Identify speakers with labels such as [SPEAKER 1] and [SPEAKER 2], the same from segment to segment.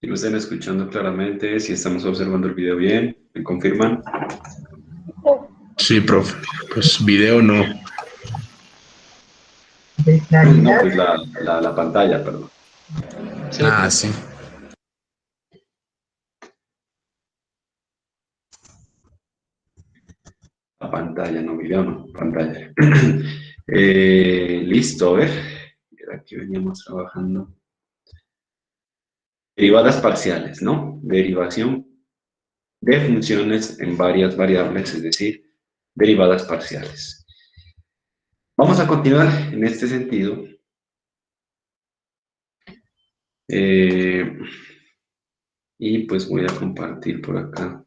[SPEAKER 1] Si me están escuchando claramente, si estamos observando el video bien, ¿me confirman?
[SPEAKER 2] Sí, profe. Pues video no.
[SPEAKER 1] No, pues la pantalla, perdón.
[SPEAKER 3] Sí,
[SPEAKER 2] Ah,
[SPEAKER 3] profe.
[SPEAKER 2] sí.
[SPEAKER 1] La pantalla, no video, no, pantalla. Listo, a ver. Aquí veníamos trabajando. Derivadas parciales, ¿no? Derivación de funciones en varias variables, es decir, derivadas parciales. Vamos a continuar en este sentido. Y pues voy a compartir por acá.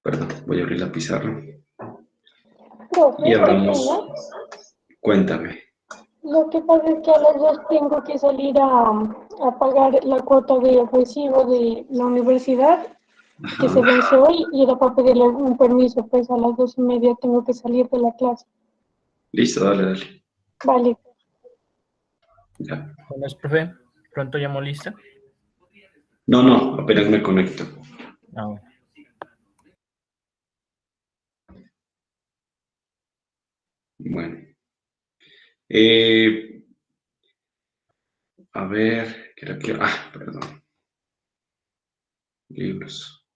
[SPEAKER 1] Perdón, voy a abrir la pizarra.
[SPEAKER 4] Profe,
[SPEAKER 1] Y
[SPEAKER 4] qué
[SPEAKER 1] hablamos.
[SPEAKER 4] pena.
[SPEAKER 1] Cuéntame.
[SPEAKER 4] Lo que pasa es que a las 2 tengo que salir a pagar la cuota de recibo de la universidad que se
[SPEAKER 1] Ajá.
[SPEAKER 4] vence hoy y era para pedirle un permiso, pues a las 2:30 tengo que salir de la clase.
[SPEAKER 1] Listo, dale, dale.
[SPEAKER 4] Vale.
[SPEAKER 1] Ya.
[SPEAKER 3] Buenas, profe. ¿Pronto llamó lista?
[SPEAKER 1] No, no, apenas me conecto.
[SPEAKER 3] Ah, bueno.
[SPEAKER 1] Bueno. A ver, creo que... Ah, perdón. Libros.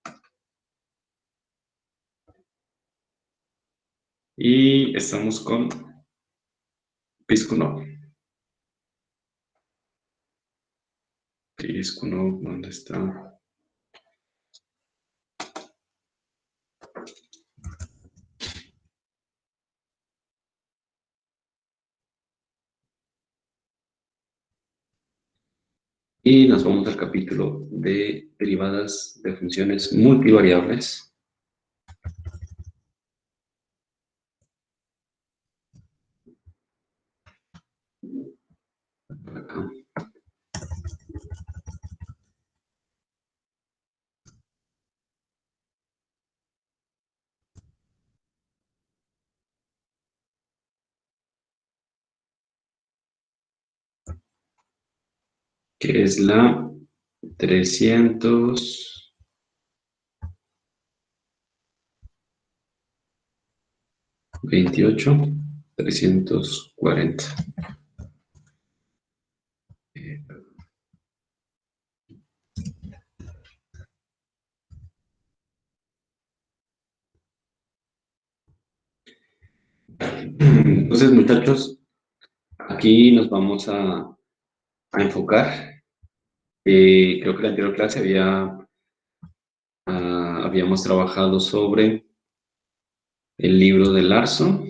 [SPEAKER 1] Y estamos con Piskunov. Piskunov, ¿dónde está? Y nos vamos al capítulo de derivadas de funciones multivariables. Por acá. Que es la 328, 340. Entonces, muchachos, aquí nos vamos a enfocar. Creo que en la anterior clase habíamos trabajado sobre el libro de Larson.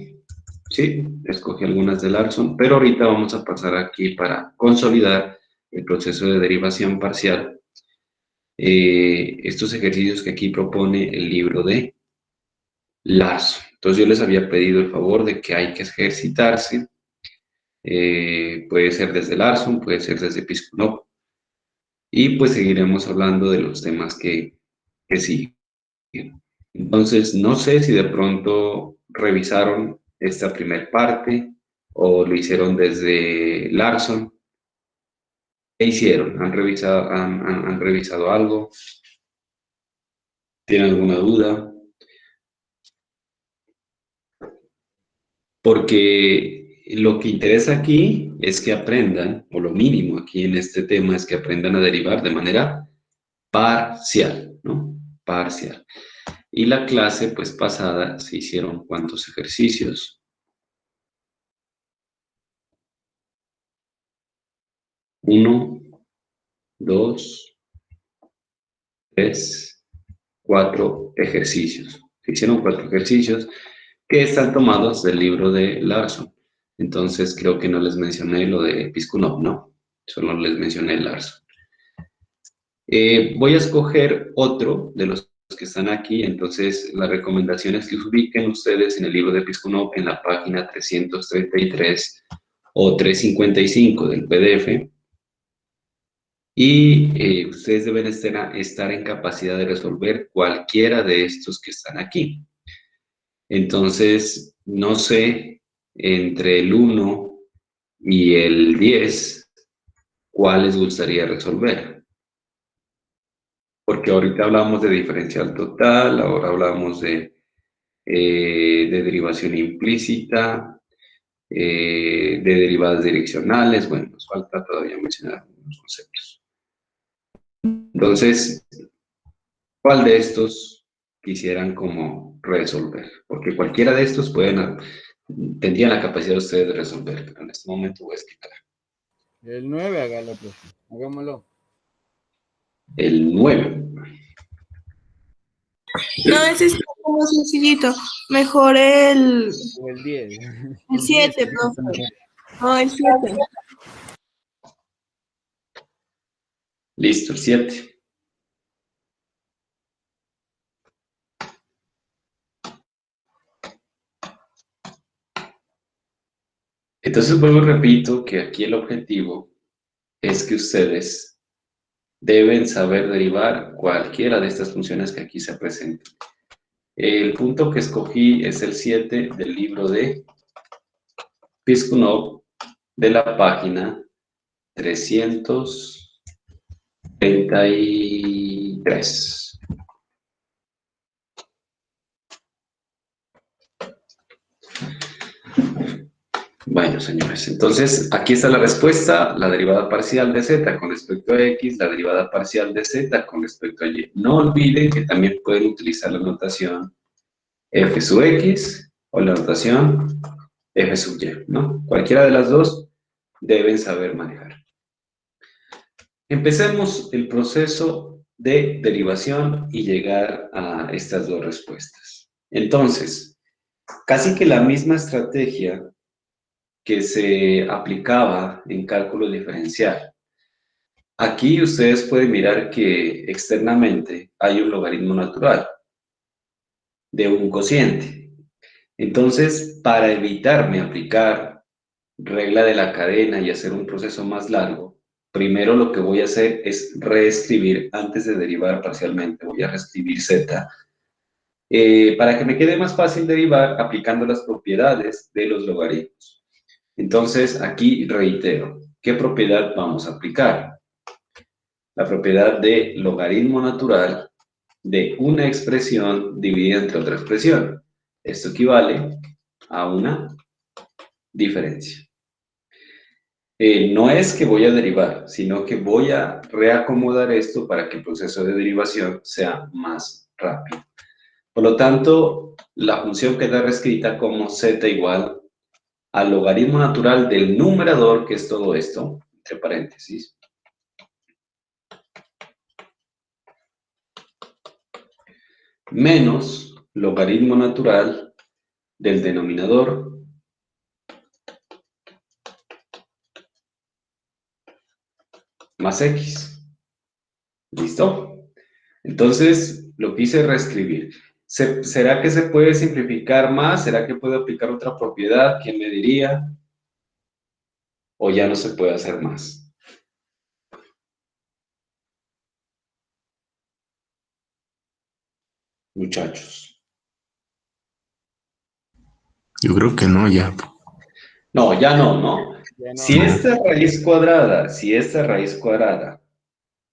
[SPEAKER 1] Sí, escogí algunas de Larson, pero ahorita vamos a pasar aquí para consolidar el proceso de derivación parcial. Estos ejercicios que aquí propone el libro de Larson. Entonces yo les había pedido el favor de que hay que ejercitarse. Puede ser desde Larson, puede ser desde Piskunov. Y pues seguiremos hablando de los temas que siguen. Entonces, no sé si de pronto revisaron esta primera parte o lo hicieron desde Larson. ¿Qué hicieron? ¿Han revisado algo? ¿Tienen alguna duda? Porque lo que interesa aquí es que aprendan, o lo mínimo aquí en este tema es que aprendan a derivar de manera parcial, ¿no? Parcial. Y la clase, pues, pasada se hicieron ¿cuántos ejercicios? 1, 2, 3, 4 ejercicios. Se hicieron 4 ejercicios que están tomados del libro de Larson. Entonces, creo que no les mencioné lo de Piskunov, ¿no? Solo les mencioné Larson. Voy a escoger otro de los que están aquí, entonces la recomendación es que ubiquen ustedes en el libro de Piskunov en la página 333 o 355 del PDF y ustedes deben estar en capacidad de resolver cualquiera de estos que están aquí. Entonces, no sé, entre el 1 y el 10, ¿cuál les gustaría resolver? Porque ahorita hablamos de diferencial total, ahora hablamos de derivación implícita, de derivadas direccionales. Bueno, nos falta todavía mencionar algunos conceptos. Entonces, ¿cuál de estos quisieran como resolver? Porque cualquiera de estos tendrían la capacidad de ustedes de resolver, pero en este momento voy a explicar.
[SPEAKER 5] El 9, hágalo, profe. Hagámoslo.
[SPEAKER 1] El 9.
[SPEAKER 6] No, ese está como sencillito. Mejor el
[SPEAKER 5] O el 10.
[SPEAKER 6] 7, profe. No, el 7.
[SPEAKER 1] Listo, el 7. Entonces vuelvo y repito que aquí el objetivo es que ustedes deben saber derivar cualquiera de estas funciones que aquí se presentan. El punto que escogí es el 7 del libro de Piskunov, de la página 333. Bueno, señores, entonces aquí está la respuesta, la derivada parcial de z con respecto a x, la derivada parcial de z con respecto a y. No olviden que también pueden utilizar la notación f sub x o la notación f sub y, ¿no? Cualquiera de las dos deben saber manejar. Empecemos el proceso de derivación y llegar a estas dos respuestas. Entonces, casi que la misma estrategia que se aplicaba en cálculo diferencial. Aquí ustedes pueden mirar que externamente hay un logaritmo natural de un cociente. Entonces, para evitarme aplicar regla de la cadena y hacer un proceso más largo, primero lo que voy a hacer es reescribir, antes de derivar parcialmente, voy a reescribir z, para que me quede más fácil derivar aplicando las propiedades de los logaritmos. Entonces, aquí reitero, ¿qué propiedad vamos a aplicar? La propiedad de logaritmo natural de una expresión dividida entre otra expresión. Esto equivale a una diferencia. No es que voy a derivar, sino que voy a reacomodar esto para que el proceso de derivación sea más rápido. Por lo tanto, la función queda reescrita como z igual al logaritmo natural del numerador, que es todo esto, entre paréntesis, menos logaritmo natural del denominador más x. ¿Listo? Entonces, lo quise reescribir. ¿Será que se puede simplificar más? ¿Será que puedo aplicar otra propiedad? ¿Quién me diría? ¿O ya no se puede hacer más? Muchachos.
[SPEAKER 2] Yo creo que no, ya.
[SPEAKER 1] No, ya no, ¿no?
[SPEAKER 5] Ya no.
[SPEAKER 1] Si esta raíz cuadrada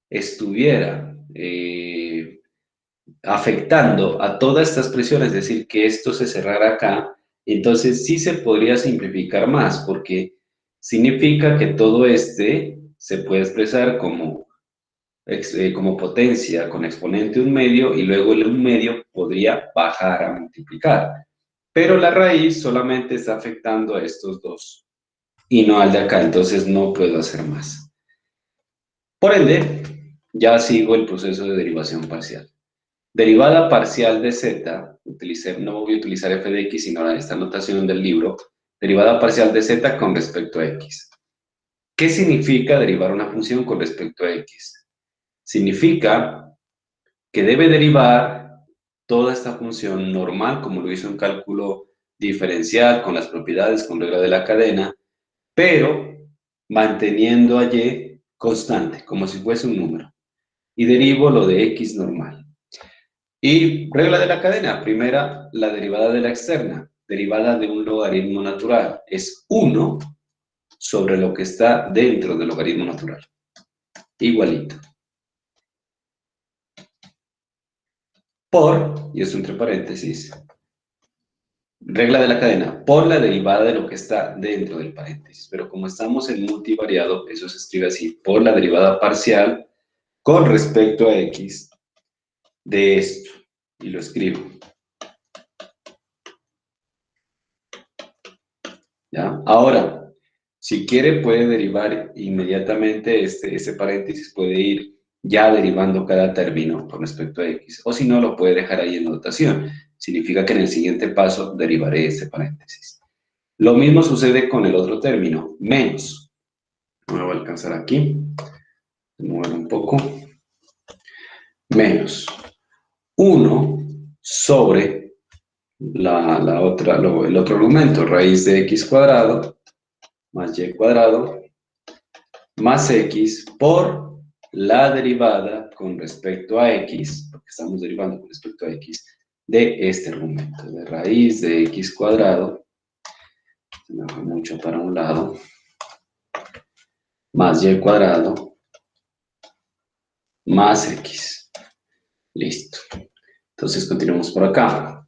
[SPEAKER 1] estuviera afectando a toda esta expresión, es decir, que esto se cerrara acá, entonces sí se podría simplificar más, porque significa que todo este se puede expresar como potencia con exponente 1/2, y luego el 1/2 podría bajar a multiplicar. Pero la raíz solamente está afectando a estos dos y no al de acá, entonces no puedo hacer más. Por ende, ya sigo el proceso de derivación parcial. Derivada parcial de z, no voy a utilizar f de x, sino esta notación del libro, derivada parcial de z con respecto a x. ¿Qué significa derivar una función con respecto a x? Significa que debe derivar toda esta función normal, como lo hizo en cálculo diferencial, con las propiedades, con regla de la cadena, pero manteniendo a y constante, como si fuese un número. Y derivo lo de x normal. Y regla de la cadena, primera, la derivada de la externa, derivada de un logaritmo natural, es 1 sobre lo que está dentro del logaritmo natural. igualito. Por, y esto entre paréntesis, regla de la cadena, por la derivada de lo que está dentro del paréntesis. Pero como estamos en multivariado, eso se escribe así, por la derivada parcial con respecto a x de esto. Y lo escribo. ¿Ya? Ahora, si quiere puede derivar inmediatamente ese paréntesis, puede ir ya derivando cada término con respecto a x, o si no, lo puede dejar ahí en notación. Significa que en el siguiente paso derivaré este paréntesis. Lo mismo sucede con el otro término, menos. No me voy a alcanzar aquí. Mover un poco. Menos 1 sobre el otro argumento, raíz de x cuadrado más y cuadrado más x por la derivada con respecto a x, porque estamos derivando con respecto a x, de este argumento, de raíz de x cuadrado, se me fue mucho para un lado, más y cuadrado, más x. Listo. Entonces continuamos por acá.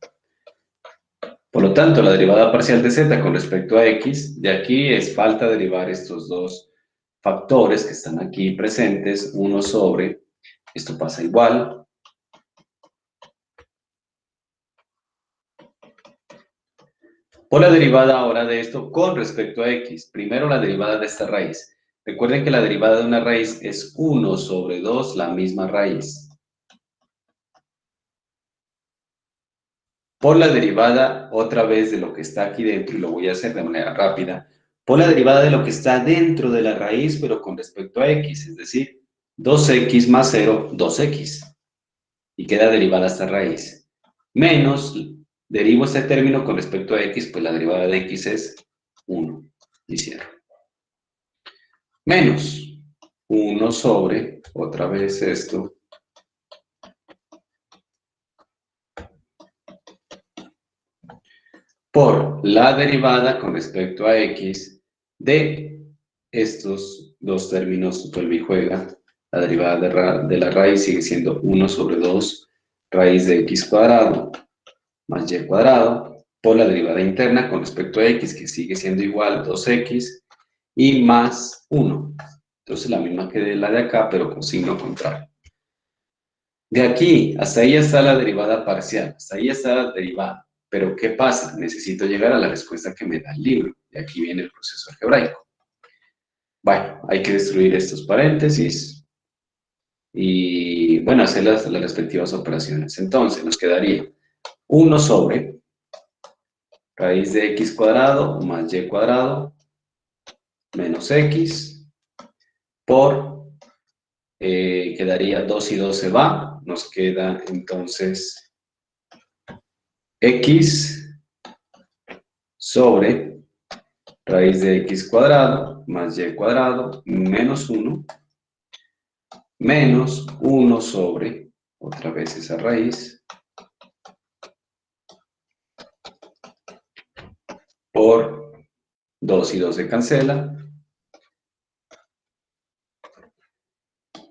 [SPEAKER 1] Por lo tanto, la derivada parcial de z con respecto a x, de aquí es falta derivar estos dos factores que están aquí presentes, 1 sobre, esto pasa igual, por la derivada ahora de esto con respecto a x. Primero la derivada de esta raíz. Recuerden que la derivada de una raíz es 1 sobre 2, la misma raíz. Por la derivada otra vez de lo que está aquí dentro, y lo voy a hacer de manera rápida, por la derivada de lo que está dentro de la raíz, pero con respecto a x, es decir, 2x más 0, 2x. Y queda derivada esta raíz. Menos, derivo este término con respecto a x, pues la derivada de x es 1. Y cierro. Menos 1 sobre, otra vez esto, por la derivada con respecto a x de estos dos términos, vuelve y juega. La derivada de la raíz sigue siendo 1 sobre 2 raíz de x cuadrado más y cuadrado por la derivada interna con respecto a x, que sigue siendo igual 2x, y más 1. Entonces la misma que de la de acá, pero con signo contrario. De aquí hasta ahí está la derivada parcial, hasta ahí está la derivada. Pero ¿qué pasa? Necesito llegar a la respuesta que me da el libro. Y aquí viene el proceso algebraico. Bueno, hay que destruir estos paréntesis y, bueno, hacer las respectivas operaciones. Entonces, nos quedaría 1 sobre raíz de x cuadrado más y cuadrado menos x por, quedaría 2 y 2 se va, nos queda entonces x sobre raíz de x cuadrado más y cuadrado menos 1 menos 1 sobre, otra vez esa raíz, por 2 y 2 se cancela,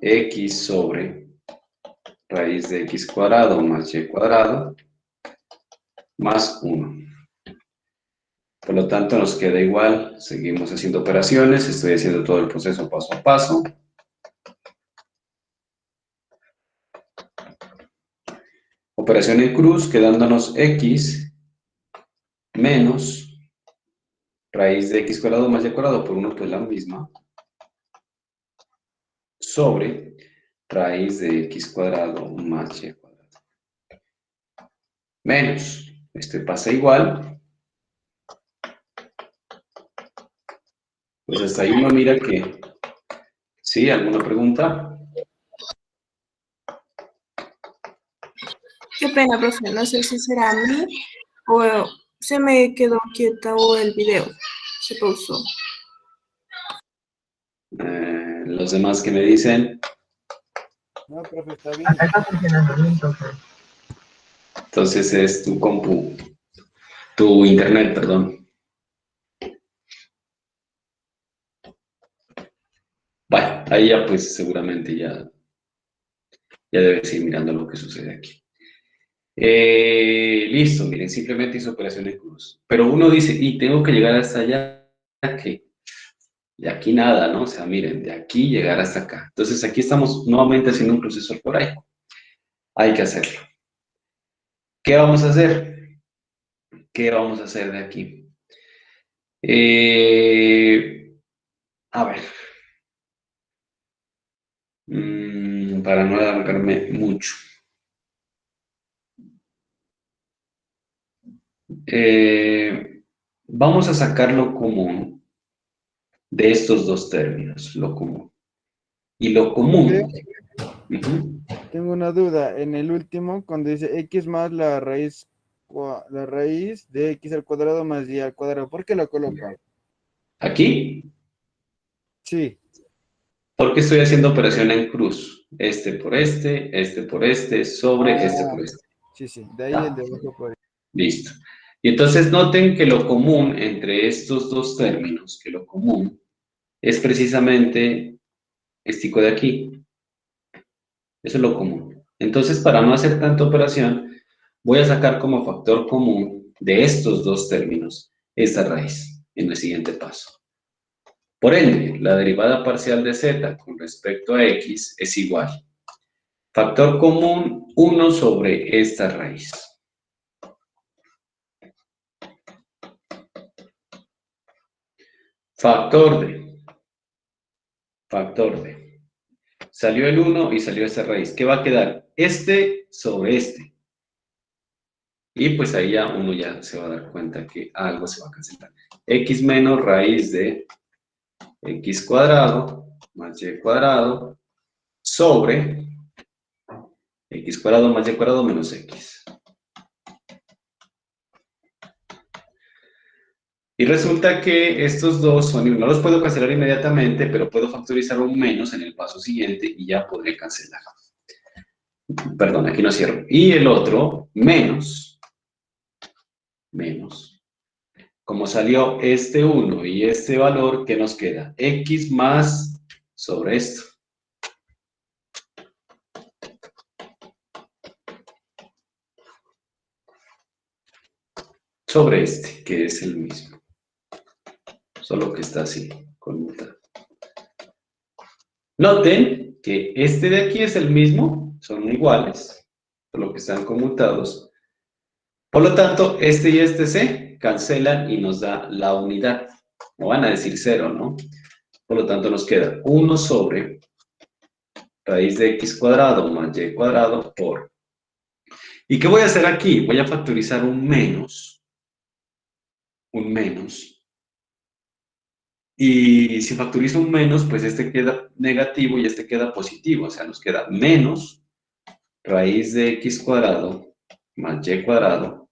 [SPEAKER 1] x sobre raíz de x cuadrado más y cuadrado más 1. Por lo tanto, nos queda igual, seguimos haciendo operaciones, estoy haciendo todo el proceso paso a paso. Operación en cruz, quedándonos x menos raíz de x cuadrado más y cuadrado por 1, pues la misma, sobre raíz de x cuadrado más y cuadrado. Menos, este pasa igual. Pues hasta ahí uno mira que... ¿Sí? ¿Alguna pregunta?
[SPEAKER 6] Qué pena, profe. No sé si será a mí o se me quedó quieta o el video se pausó.
[SPEAKER 1] Los demás que me dicen...
[SPEAKER 5] No, profe, está bien.
[SPEAKER 3] Acá está funcionando bien, profe.
[SPEAKER 1] Entonces es tu compu, tu internet, perdón. Bueno, Ahí ya pues seguramente ya debes ir mirando lo que sucede aquí. Listo, miren, simplemente hizo operación en cruz. Pero uno dice, y tengo que llegar hasta allá, que de aquí nada, ¿no? O sea, miren, de aquí llegar hasta acá. Entonces aquí estamos nuevamente haciendo un proceso algebraico. Hay que hacerlo. ¿Qué vamos a hacer? ¿Qué vamos a hacer de aquí? A ver. Para no alargarme mucho. Vamos a sacar lo común de estos dos términos, lo común. Y lo común. Ujú.
[SPEAKER 5] Tengo una duda. En el último, cuando dice x más la raíz de x al cuadrado más y al cuadrado, ¿por qué lo coloca?
[SPEAKER 1] Aquí,
[SPEAKER 5] Sí,
[SPEAKER 1] porque estoy haciendo operación en cruz. Este por este, sobre este
[SPEAKER 5] ah,
[SPEAKER 1] por este.
[SPEAKER 5] sí, sí, de ahí el
[SPEAKER 1] Ya,
[SPEAKER 5] de abajo por ahí.
[SPEAKER 1] listo. Y entonces noten que lo común entre estos dos términos, que lo común es precisamente estico de aquí. Eso es lo común. Entonces, para no hacer tanta operación, voy a sacar como factor común de estos dos términos esta raíz en el siguiente paso. Por ende, la derivada parcial de z con respecto a x es igual. Factor común 1 sobre esta raíz. Factor de. Factor de. Salió el 1 y salió esta raíz. ¿Qué va a quedar? Este sobre este. Y pues ahí ya uno ya se va a dar cuenta que algo se va a cancelar. X menos raíz de x cuadrado más y cuadrado sobre x cuadrado más y cuadrado menos x. Y resulta que estos dos son, no los puedo cancelar inmediatamente, pero puedo factorizar un menos en el paso siguiente y ya podré cancelar. Perdón, aquí no cierro. Y el otro, menos, como salió este 1 y este valor, ¿qué nos queda? X más sobre esto. Sobre este, que es el mismo. Solo que está así, conmutado. Noten que este de aquí es el mismo, son iguales, por lo que están conmutados. Por lo tanto, este y este se cancelan y nos da la unidad. No van a decir 0, ¿no? Por lo tanto, nos queda 1 sobre raíz de x cuadrado más y cuadrado por... ¿Y qué voy a hacer aquí? Voy a factorizar un menos. Un menos. Y si factorizo un menos, pues este queda negativo y este queda positivo. O sea, nos queda menos raíz de x cuadrado más y cuadrado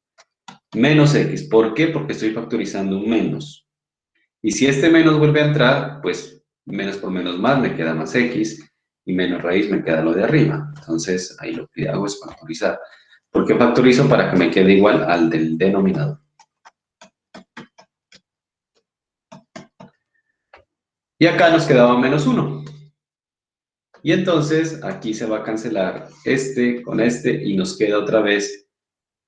[SPEAKER 1] menos x. ¿Por qué? Porque estoy factorizando un menos. Y si este menos vuelve a entrar, pues menos por menos más me queda más x y menos raíz me queda lo de arriba. Entonces ahí lo que hago es factorizar. ¿Por qué factorizo? Para que me quede igual al del denominador. Y acá nos quedaba menos 1. Y entonces aquí se va a cancelar este con este y nos queda otra vez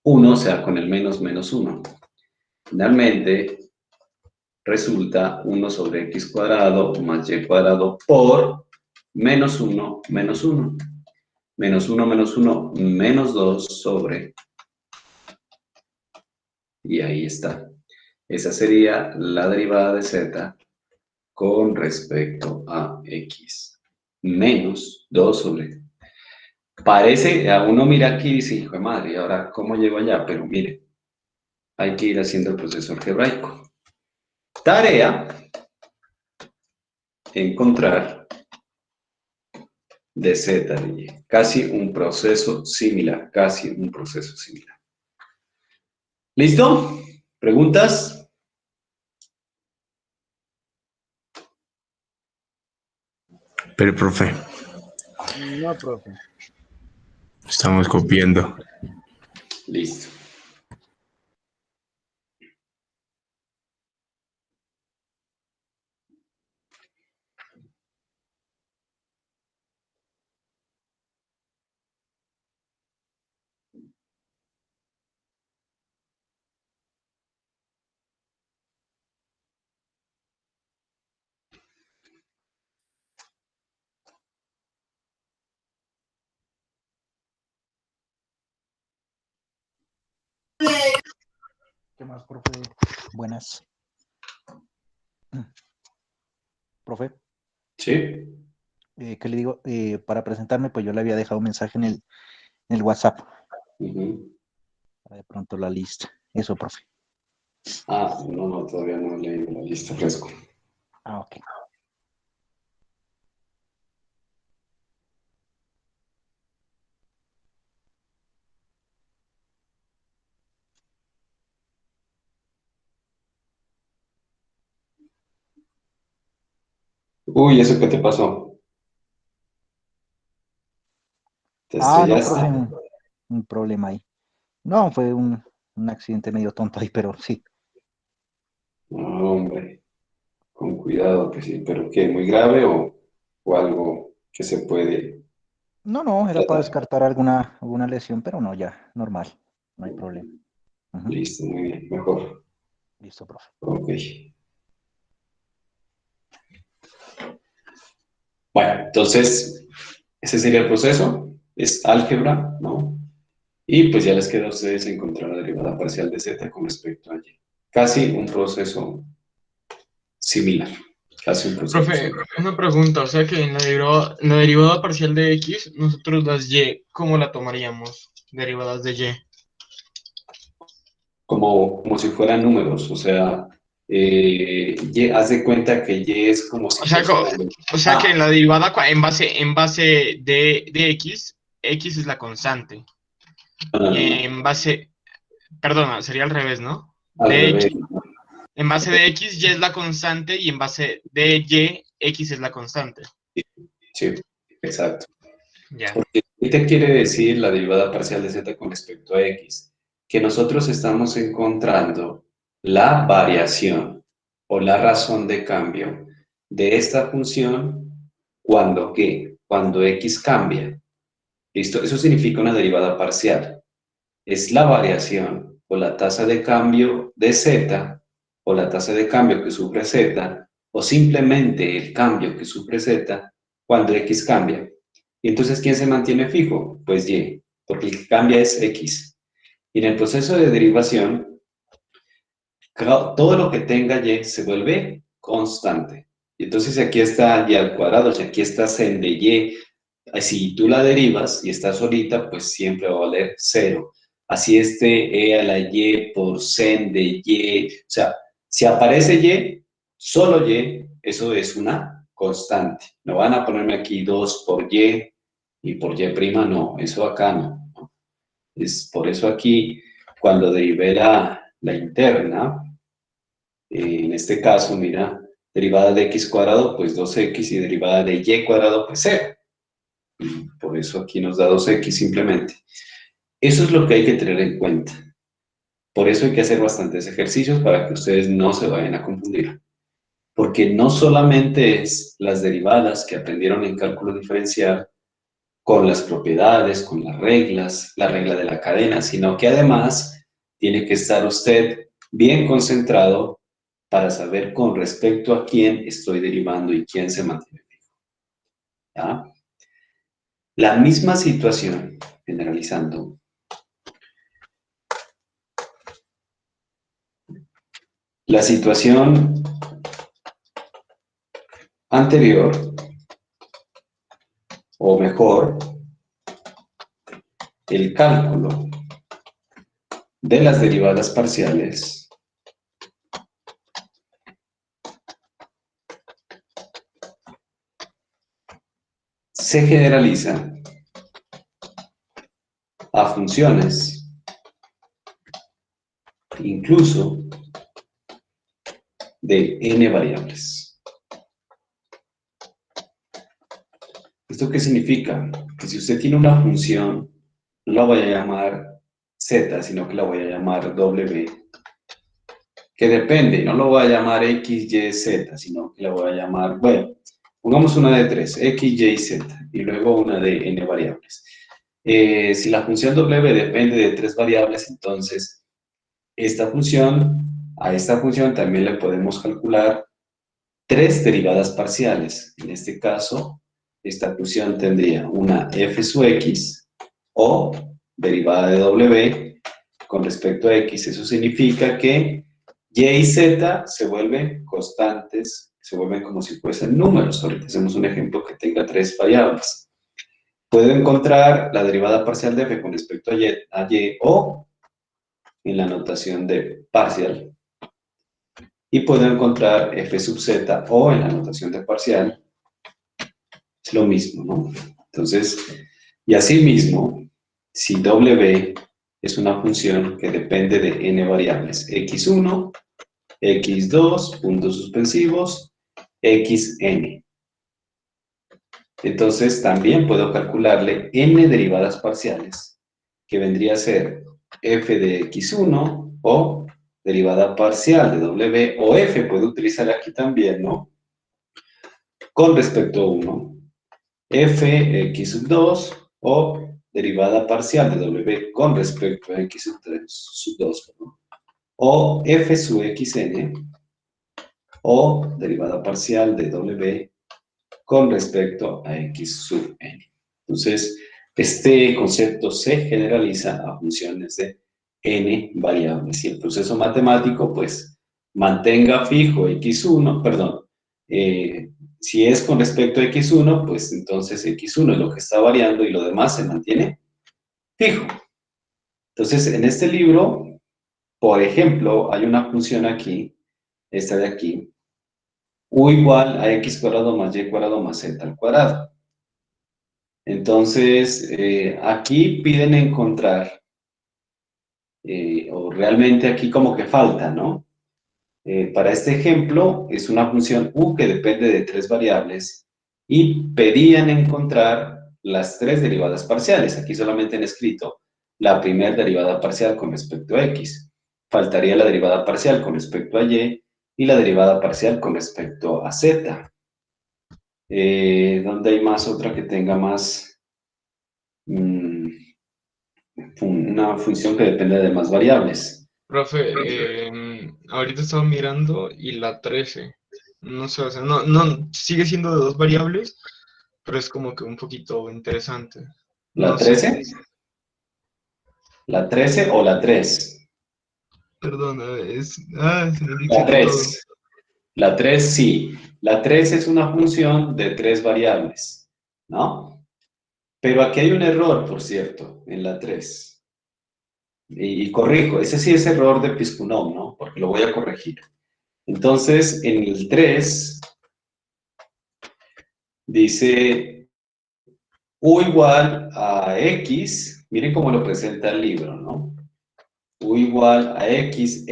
[SPEAKER 1] 1, o sea, con el menos 1. Finalmente, resulta 1 sobre x cuadrado más y cuadrado por menos 1 menos 1. Menos 1 menos 1 menos 2 sobre... Y ahí está. Esa sería la derivada de z con respecto a x. Menos 2 sobre... Parece, a uno mira aquí y dice, hijo de madre, ¿y ahora cómo llego allá? Pero mire, hay que ir haciendo el proceso algebraico. Tarea, encontrar de z de y. Casi un proceso similar, casi un proceso similar. ¿Listo? ¿Preguntas?
[SPEAKER 2] Pero, profe,
[SPEAKER 5] No, profe.
[SPEAKER 2] estamos copiando.
[SPEAKER 1] Listo.
[SPEAKER 7] ¿Qué más, profe? Buenas. Profe,
[SPEAKER 1] ¿Sí?
[SPEAKER 7] ¿qué le digo? Para presentarme, pues yo le había dejado un mensaje en el WhatsApp.
[SPEAKER 1] Ujú.
[SPEAKER 7] De pronto la lista. Eso, profe.
[SPEAKER 1] Ah, no, todavía no he leído la lista fresco.
[SPEAKER 7] Ah, ok.
[SPEAKER 1] Uy, ¿eso qué te pasó? ¿Te
[SPEAKER 7] Ah, no,
[SPEAKER 1] estrellaste?
[SPEAKER 7] profe, un problema ahí. No, fue un accidente medio tonto ahí, pero sí.
[SPEAKER 1] No, hombre, con cuidado, que sí, pero ¿qué? ¿Muy grave o algo que se puede
[SPEAKER 7] No, era para
[SPEAKER 1] tratar?
[SPEAKER 7] descartar alguna lesión, pero no, ya, normal. No hay problema. Ujú.
[SPEAKER 1] Listo, muy bien, mejor.
[SPEAKER 7] Listo, profe.
[SPEAKER 1] Ok. Bueno, entonces, ese sería el proceso. Es álgebra, ¿no? Y pues ya les queda a ustedes encontrar la derivada parcial de z con respecto a y. Casi un proceso similar. Casi un proceso
[SPEAKER 8] Profe,
[SPEAKER 1] similar.
[SPEAKER 8] una pregunta, o sea que en la derivada parcial de x, nosotros las y, ¿cómo la tomaríamos? Derivadas de y.
[SPEAKER 1] Como si fueran números, o sea, haz de cuenta que y es como si
[SPEAKER 8] O sea,
[SPEAKER 1] fuese...
[SPEAKER 8] o sea que
[SPEAKER 1] Ah,
[SPEAKER 8] en la derivada en base de x es la constante.
[SPEAKER 1] no,
[SPEAKER 8] Y
[SPEAKER 1] no, no,
[SPEAKER 8] perdona, sería al revés, ¿no?
[SPEAKER 1] al
[SPEAKER 8] De
[SPEAKER 1] revés.
[SPEAKER 8] x, en base de x, y es la constante y en base de y, x es la constante.
[SPEAKER 1] Sí, exacto.
[SPEAKER 8] Ya.
[SPEAKER 1] Porque, ¿qué te quiere decir la derivada parcial de z con respecto a x? Que nosotros estamos encontrando la variación o la razón de cambio de esta función cuando ¿qué? Cuando x cambia. ¿Listo? Eso significa una derivada parcial. Es la variación o la tasa de cambio de z o la tasa de cambio que sufre z o simplemente el cambio que sufre z cuando x cambia. Y entonces, ¿quién se mantiene fijo? Pues y, porque el que cambia es x. Y en el proceso de derivación, todo lo que tenga y se vuelve constante. Y entonces, si aquí está y al cuadrado, si aquí está sen de y, si tú la derivas y está solita, pues siempre va a valer 0. Así esté e a la y por sen de y. O sea, si aparece y, solo y, eso es una constante. No van a ponerme aquí 2 por y por y prima, no. Eso acá no. Es por eso aquí, cuando derivé la interna, en este caso, mira, derivada de x cuadrado, pues 2x, y derivada de y cuadrado, pues 0. Y por eso aquí nos da 2x simplemente. Eso es lo que hay que tener en cuenta. Por eso hay que hacer bastantes ejercicios para que ustedes no se vayan a confundir. Porque no solamente es las derivadas que aprendieron en cálculo diferencial con las propiedades, con las reglas, la regla de la cadena, sino que además tiene que estar usted bien concentrado para saber con respecto a quién estoy derivando y quién se mantiene fijo. ¿Ya? La misma situación, generalizando, la situación anterior, o mejor, el cálculo de las derivadas parciales se generaliza a funciones, incluso de n variables. ¿Esto qué significa? Que si usted tiene una función, no la voy a llamar z, sino que la voy a llamar w, que depende, no lo voy a llamar x, y, z, sino que la voy a llamar, bueno, pongamos una de 3, x, y, z, y luego una de n variables. Si la función w depende de 3 variables, entonces a esta función también le podemos calcular 3 derivadas parciales. En este caso, esta función tendría una f sub x o derivada de w con respecto a x. Eso significa que y y z se vuelven constantes, se vuelven como si fuesen números. Ahorita hacemos un ejemplo que tenga 3 variables. Puedo encontrar la derivada parcial de f con respecto a y o en la notación de parcial. Y puedo encontrar f sub z o en la notación de parcial. Es lo mismo, ¿no? Entonces, y asimismo, si w es una función que depende de n variables, x1, x2, puntos suspensivos, xn. Entonces, también puedo calcularle n derivadas parciales, que vendría a ser f de x1 o derivada parcial de w, o f puedo utilizar aquí también, ¿no? Con respecto a 1, f x sub 2 o derivada parcial de w con respecto a x sub 2, ¿no? O f sub xn o derivada parcial de w con respecto a x sub n. Entonces, este concepto se generaliza a funciones de n variables. Y el proceso matemático, pues, mantenga fijo x1, perdón, si es con respecto a x1, pues entonces x1 es lo que está variando y lo demás se mantiene fijo. Entonces, en este libro, por ejemplo, hay una función aquí, esta de aquí, u igual a x cuadrado más y cuadrado más z al cuadrado. Entonces, aquí piden encontrar, o realmente aquí como que falta, ¿no? Para este ejemplo, es una función u que depende de 3 variables y pedían encontrar las 3 derivadas parciales. Aquí solamente han escrito la primera derivada parcial con respecto a x. Faltaría la derivada parcial con respecto a y y la derivada parcial con respecto a z. ¿Dónde hay más otra que tenga más? Una función que depende de más variables.
[SPEAKER 8] Profe, ahorita estaba mirando y la 13, no sé, o sea, no, sigue siendo de 2 variables, pero es como que un poquito interesante.
[SPEAKER 1] ¿La
[SPEAKER 8] No sé,
[SPEAKER 1] 13? ¿La 13 o la 3?
[SPEAKER 8] perdón, se me
[SPEAKER 1] La
[SPEAKER 8] dice todo.
[SPEAKER 1] 3. La 3 sí. La 3 es una función de 3 variables, ¿no? Pero aquí hay un error, por cierto, en la 3. Y corrijo, ese sí es error de Piskunov, ¿no? Porque lo voy a corregir. Entonces, en el 3 dice u igual a x, miren cómo lo presenta el libro, ¿no? U igual a x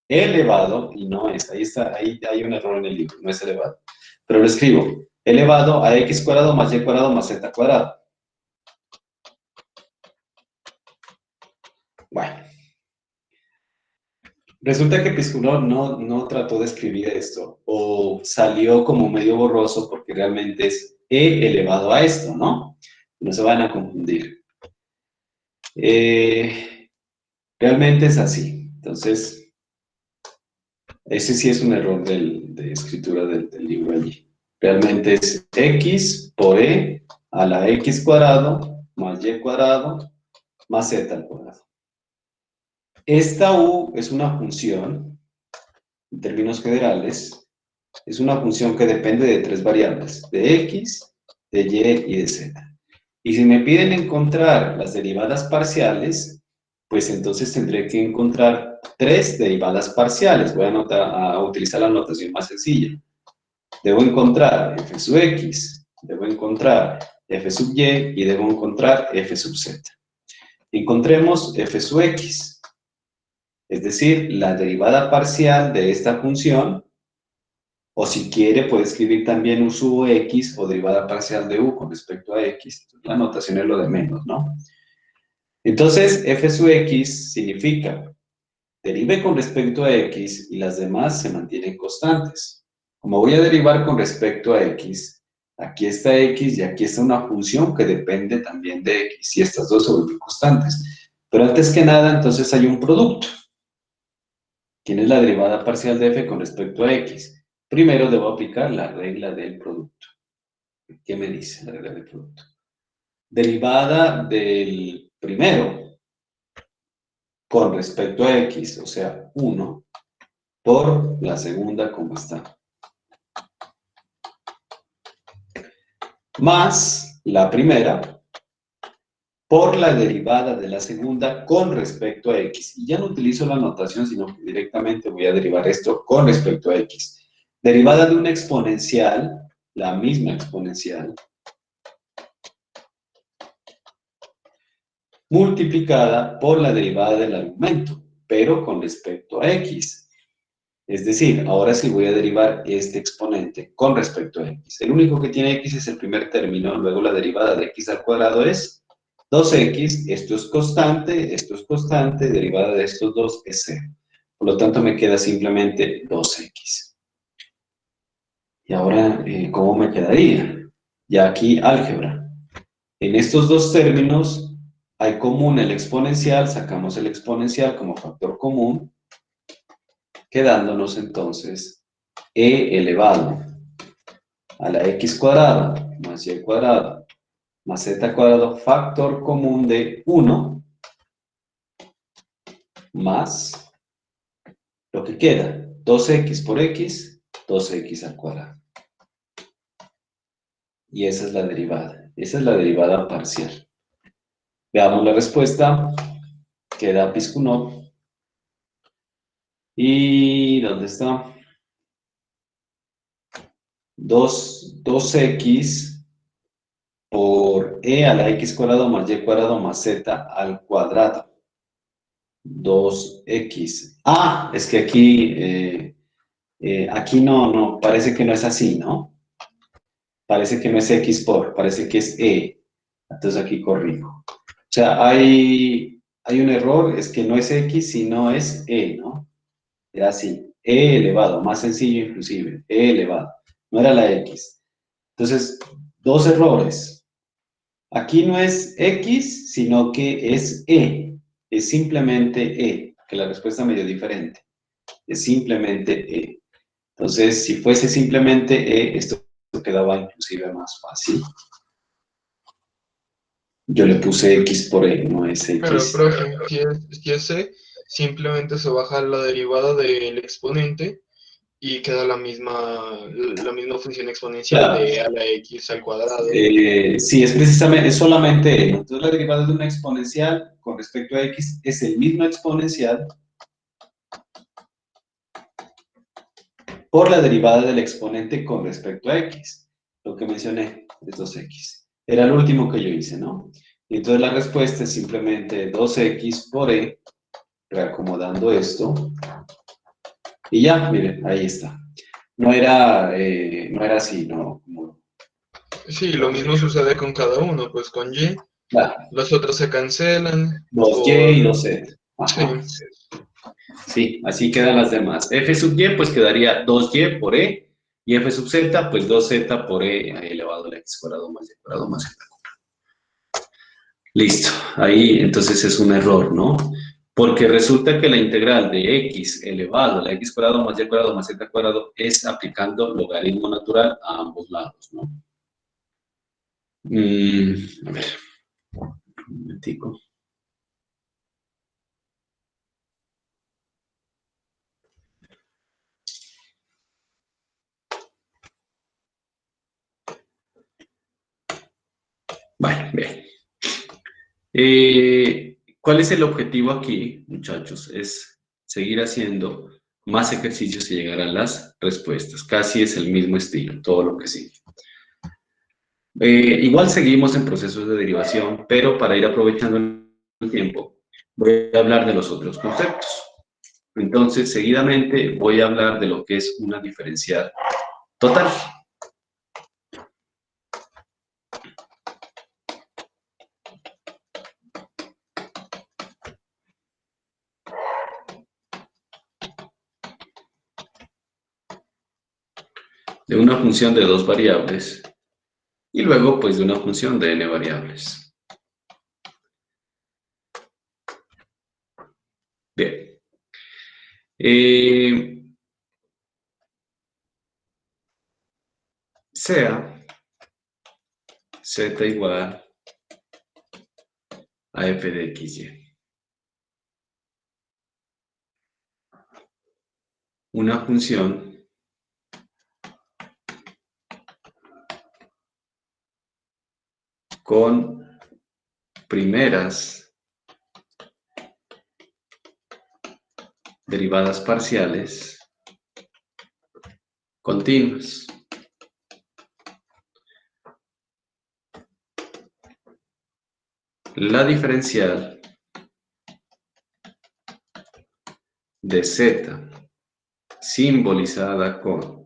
[SPEAKER 1] elevado, y no es, ahí está, ahí hay un error en el libro, no es elevado. Pero lo escribo, elevado a x cuadrado más y cuadrado más z cuadrado. Bueno. Resulta que Piskunov no trató de escribir esto, o salió como medio borroso porque realmente es e elevado a esto, ¿no? No se van a confundir. Realmente es así. Entonces, ese sí es un error de escritura del libro allí. Realmente es x por e a la x cuadrado más y cuadrado más z al cuadrado. Esta u es una función, en términos generales, es una función que depende de 3 variables, de x, de y y de z. Y si me piden encontrar las derivadas parciales, pues entonces tendré que encontrar 3 derivadas parciales. Voy a utilizar la notación más sencilla. Debo encontrar f sub x, debo encontrar f sub y debo encontrar f sub z. Encontremos f sub x. Es decir, la derivada parcial de esta función, o si quiere puede escribir también u sub x o derivada parcial de u con respecto a x. La notación es lo de menos, ¿no? Entonces, f sub x significa derive con respecto a x y las demás se mantienen constantes. Como voy a derivar con respecto a x, aquí está x y aquí está una función que depende también de x y estas dos se vuelven constantes. Pero antes que nada, entonces hay un producto. ¿Quién es la derivada parcial de f con respecto a x? Primero debo aplicar la regla del producto. ¿Qué me dice la regla del producto? Derivada del primero con respecto a x, o sea, 1, por la segunda como está. Más la primera por la derivada de la segunda con respecto a x. Y ya no utilizo la notación, sino que directamente voy a derivar esto con respecto a x. Derivada de una exponencial, la misma exponencial, multiplicada por la derivada del argumento, pero con respecto a x. Es decir, ahora sí voy a derivar este exponente con respecto a x. El único que tiene x es el primer término, luego la derivada de x al cuadrado es 2x, esto es constante, derivada de estos dos es 0. Por lo tanto, me queda simplemente 2x. Y ahora, ¿cómo me quedaría? Ya aquí, álgebra. En estos dos términos hay común el exponencial, sacamos el exponencial como factor común, quedándonos entonces e elevado a la x cuadrada más y cuadrado más z cuadrado, factor común de 1, más lo que queda, 2x por x, 2x al cuadrado. Y esa es la derivada parcial. Veamos la respuesta, queda Piskunov. ¿Y dónde está? 2x por e a la x cuadrado más y cuadrado más z al cuadrado. 2x. Ah, es que aquí no, parece que no es así, ¿no? Parece que no es x por, parece que es e. Entonces aquí corrijo. O sea, hay un error, es que no es x, sino es e, ¿no? Era así, e elevado, más sencillo inclusive, e elevado. No era la x. Entonces, dos errores. Aquí no es x, sino que es e. Es simplemente e, que la respuesta es medio diferente. Es simplemente e. Entonces, si fuese simplemente e, esto quedaba inclusive más fácil. Yo le puse x por e, no es
[SPEAKER 8] Pero,
[SPEAKER 1] x.
[SPEAKER 8] profe, si es C, simplemente se baja la derivada del exponente y queda la misma función exponencial
[SPEAKER 1] Claro.
[SPEAKER 8] de a la x al cuadrado.
[SPEAKER 1] Sí, es precisamente, es solamente e. Entonces, la derivada de una exponencial con respecto a x es el mismo exponencial por la derivada del exponente con respecto a x. Lo que mencioné es 2x. Era el último que yo hice, ¿no? Y entonces la respuesta es simplemente 2x por e, reacomodando esto. Y ya, miren, ahí está. No era así, ¿no?
[SPEAKER 8] Sí, lo mismo sucede con cada uno, pues con y,
[SPEAKER 1] Claro,
[SPEAKER 8] los otros se cancelan
[SPEAKER 1] 2y y 2z. Ajá.
[SPEAKER 8] Sí,
[SPEAKER 1] Sí, así quedan las demás. F sub y pues quedaría 2y por e, y f sub z pues 2z por e elevado a la x cuadrado más y cuadrado más z. Listo, ahí entonces es un error, ¿no? Porque resulta que la integral de x elevado a la x cuadrado más y cuadrado más z cuadrado es aplicando logaritmo natural a ambos lados, ¿no? A ver, un momentico. Bueno, bien. ¿Cuál es el objetivo aquí, muchachos? Es seguir haciendo más ejercicios y llegar a las respuestas. Casi es el mismo estilo, todo lo que sigue. Igual seguimos en procesos de derivación, pero para ir aprovechando el tiempo, voy a hablar de los otros conceptos. Entonces, seguidamente voy a hablar de lo que es una diferencial total. De una función de dos variables y luego pues de una función de n variables. Bien. Sea z igual a f de xy. una función con primeras derivadas parciales continuas. La diferencial de z simbolizada con.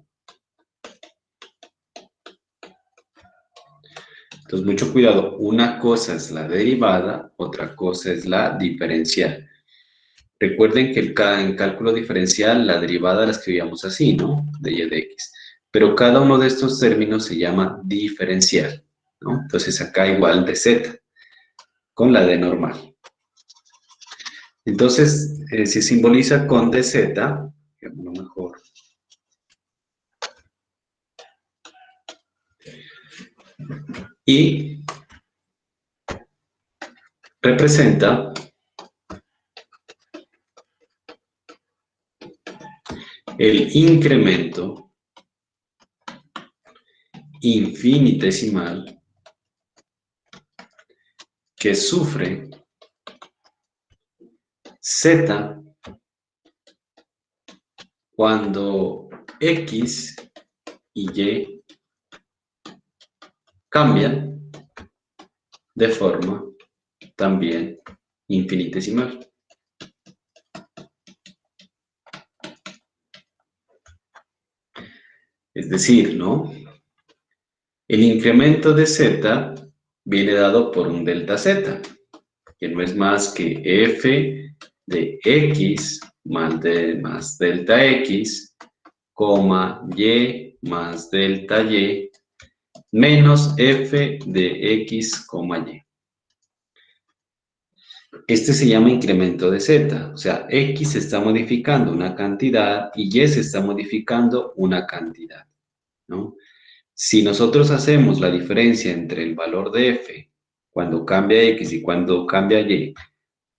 [SPEAKER 1] Entonces, mucho cuidado. Una cosa es la derivada, otra cosa es la diferencial. Recuerden que en cálculo diferencial la derivada la escribíamos así, ¿no? De y de x. Pero cada uno de estos términos se llama diferencial, ¿no? Entonces, acá igual de z, con la d normal. Entonces, se simboliza con dz, a lo mejor. Y representa el incremento infinitesimal que sufre z cuando x y y cambian de forma también infinitesimal. Es decir, ¿no? El incremento de z viene dado por un delta z, que no es más que f de x más delta x, coma y más delta y, menos f de x, y. Este se llama incremento de z, o sea, x se está modificando una cantidad y y se está modificando una cantidad, ¿no? Si nosotros hacemos la diferencia entre el valor de f cuando cambia x y cuando cambia y,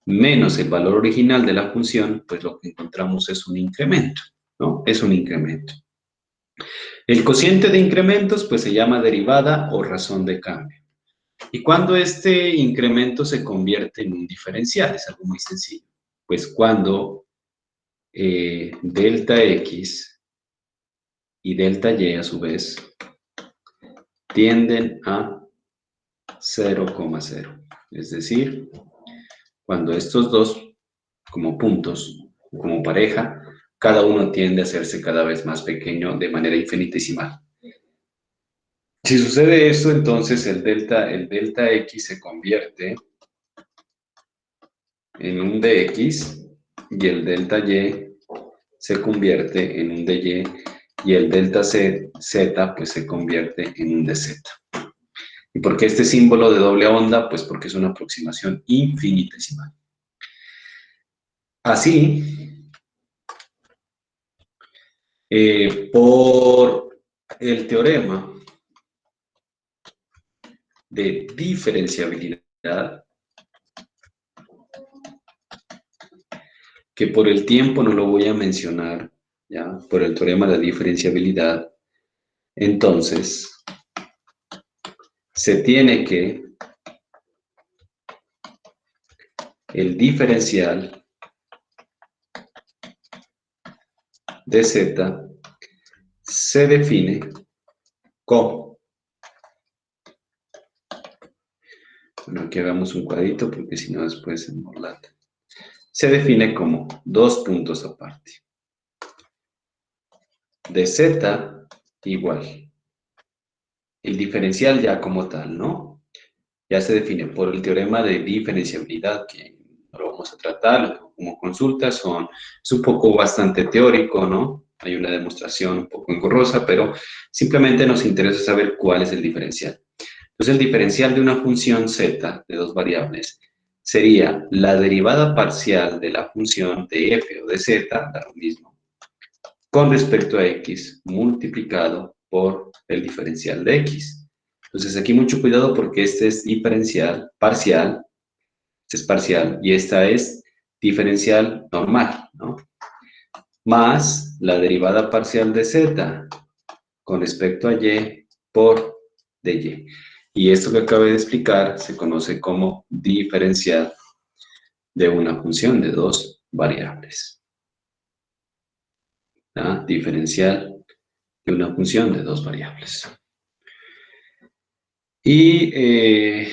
[SPEAKER 1] menos el valor original de la función, pues lo que encontramos es un incremento, ¿no? Es un incremento. El cociente de incrementos, pues se llama derivada o razón de cambio. ¿Y cuando este incremento se convierte en un diferencial? Es algo muy sencillo. Pues cuando delta x y delta y a su vez tienden a 0,0. Es decir, cuando estos dos, como puntos, como pareja, cada uno tiende a hacerse cada vez más pequeño de manera infinitesimal. Si sucede eso, entonces el delta x se convierte en un dx y el delta y se convierte en un dy y el delta z pues se convierte en un dz. ¿Y por qué este símbolo de doble onda? Pues porque es una aproximación infinitesimal. Así, por el teorema de diferenciabilidad, que por el tiempo no lo voy a mencionar, ¿ya? Por el teorema de diferenciabilidad, entonces se tiene que el diferencial de z se define como, bueno, aquí hagamos un cuadrito porque si no después se embolata. Se define como dos puntos aparte. De z igual. El diferencial ya como tal, ¿no? Ya se define por el teorema de diferenciabilidad, que no lo vamos a tratar, como consulta es un poco bastante teórico, ¿no? Hay una demostración un poco engorrosa, pero simplemente nos interesa saber cuál es el diferencial. Entonces, el diferencial de una función z de dos variables sería la derivada parcial de la función de f o de z, da lo mismo, con respecto a x multiplicado por el diferencial de x. Entonces, aquí mucho cuidado porque este es diferencial parcial, este es parcial y esta es diferencial normal, ¿no? más la derivada parcial de z con respecto a y por dy. Y esto que acabo de explicar se conoce como diferencial de una función de dos variables. ¿Ah? Diferencial de una función de dos variables. Y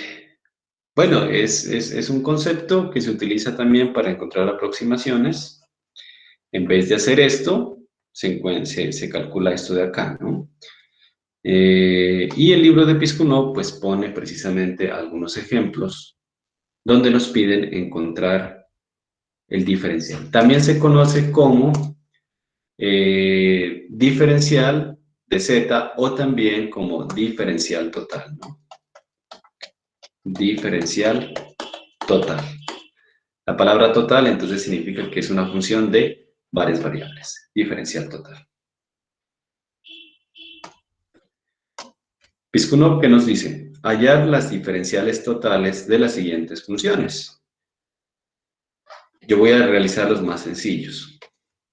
[SPEAKER 1] bueno, es un concepto que se utiliza también para encontrar aproximaciones. En vez de hacer esto, se calcula esto de acá, ¿no? Y el libro de Piskunov pues pone precisamente algunos ejemplos donde nos piden encontrar el diferencial. También se conoce como diferencial de z o también como diferencial total, ¿no? Diferencial total. La palabra total entonces significa que es una función de varias variables. Diferencial total. Piskunov, ¿qué nos dice? Hallar las diferenciales totales de las siguientes funciones. Yo voy a realizar los más sencillos.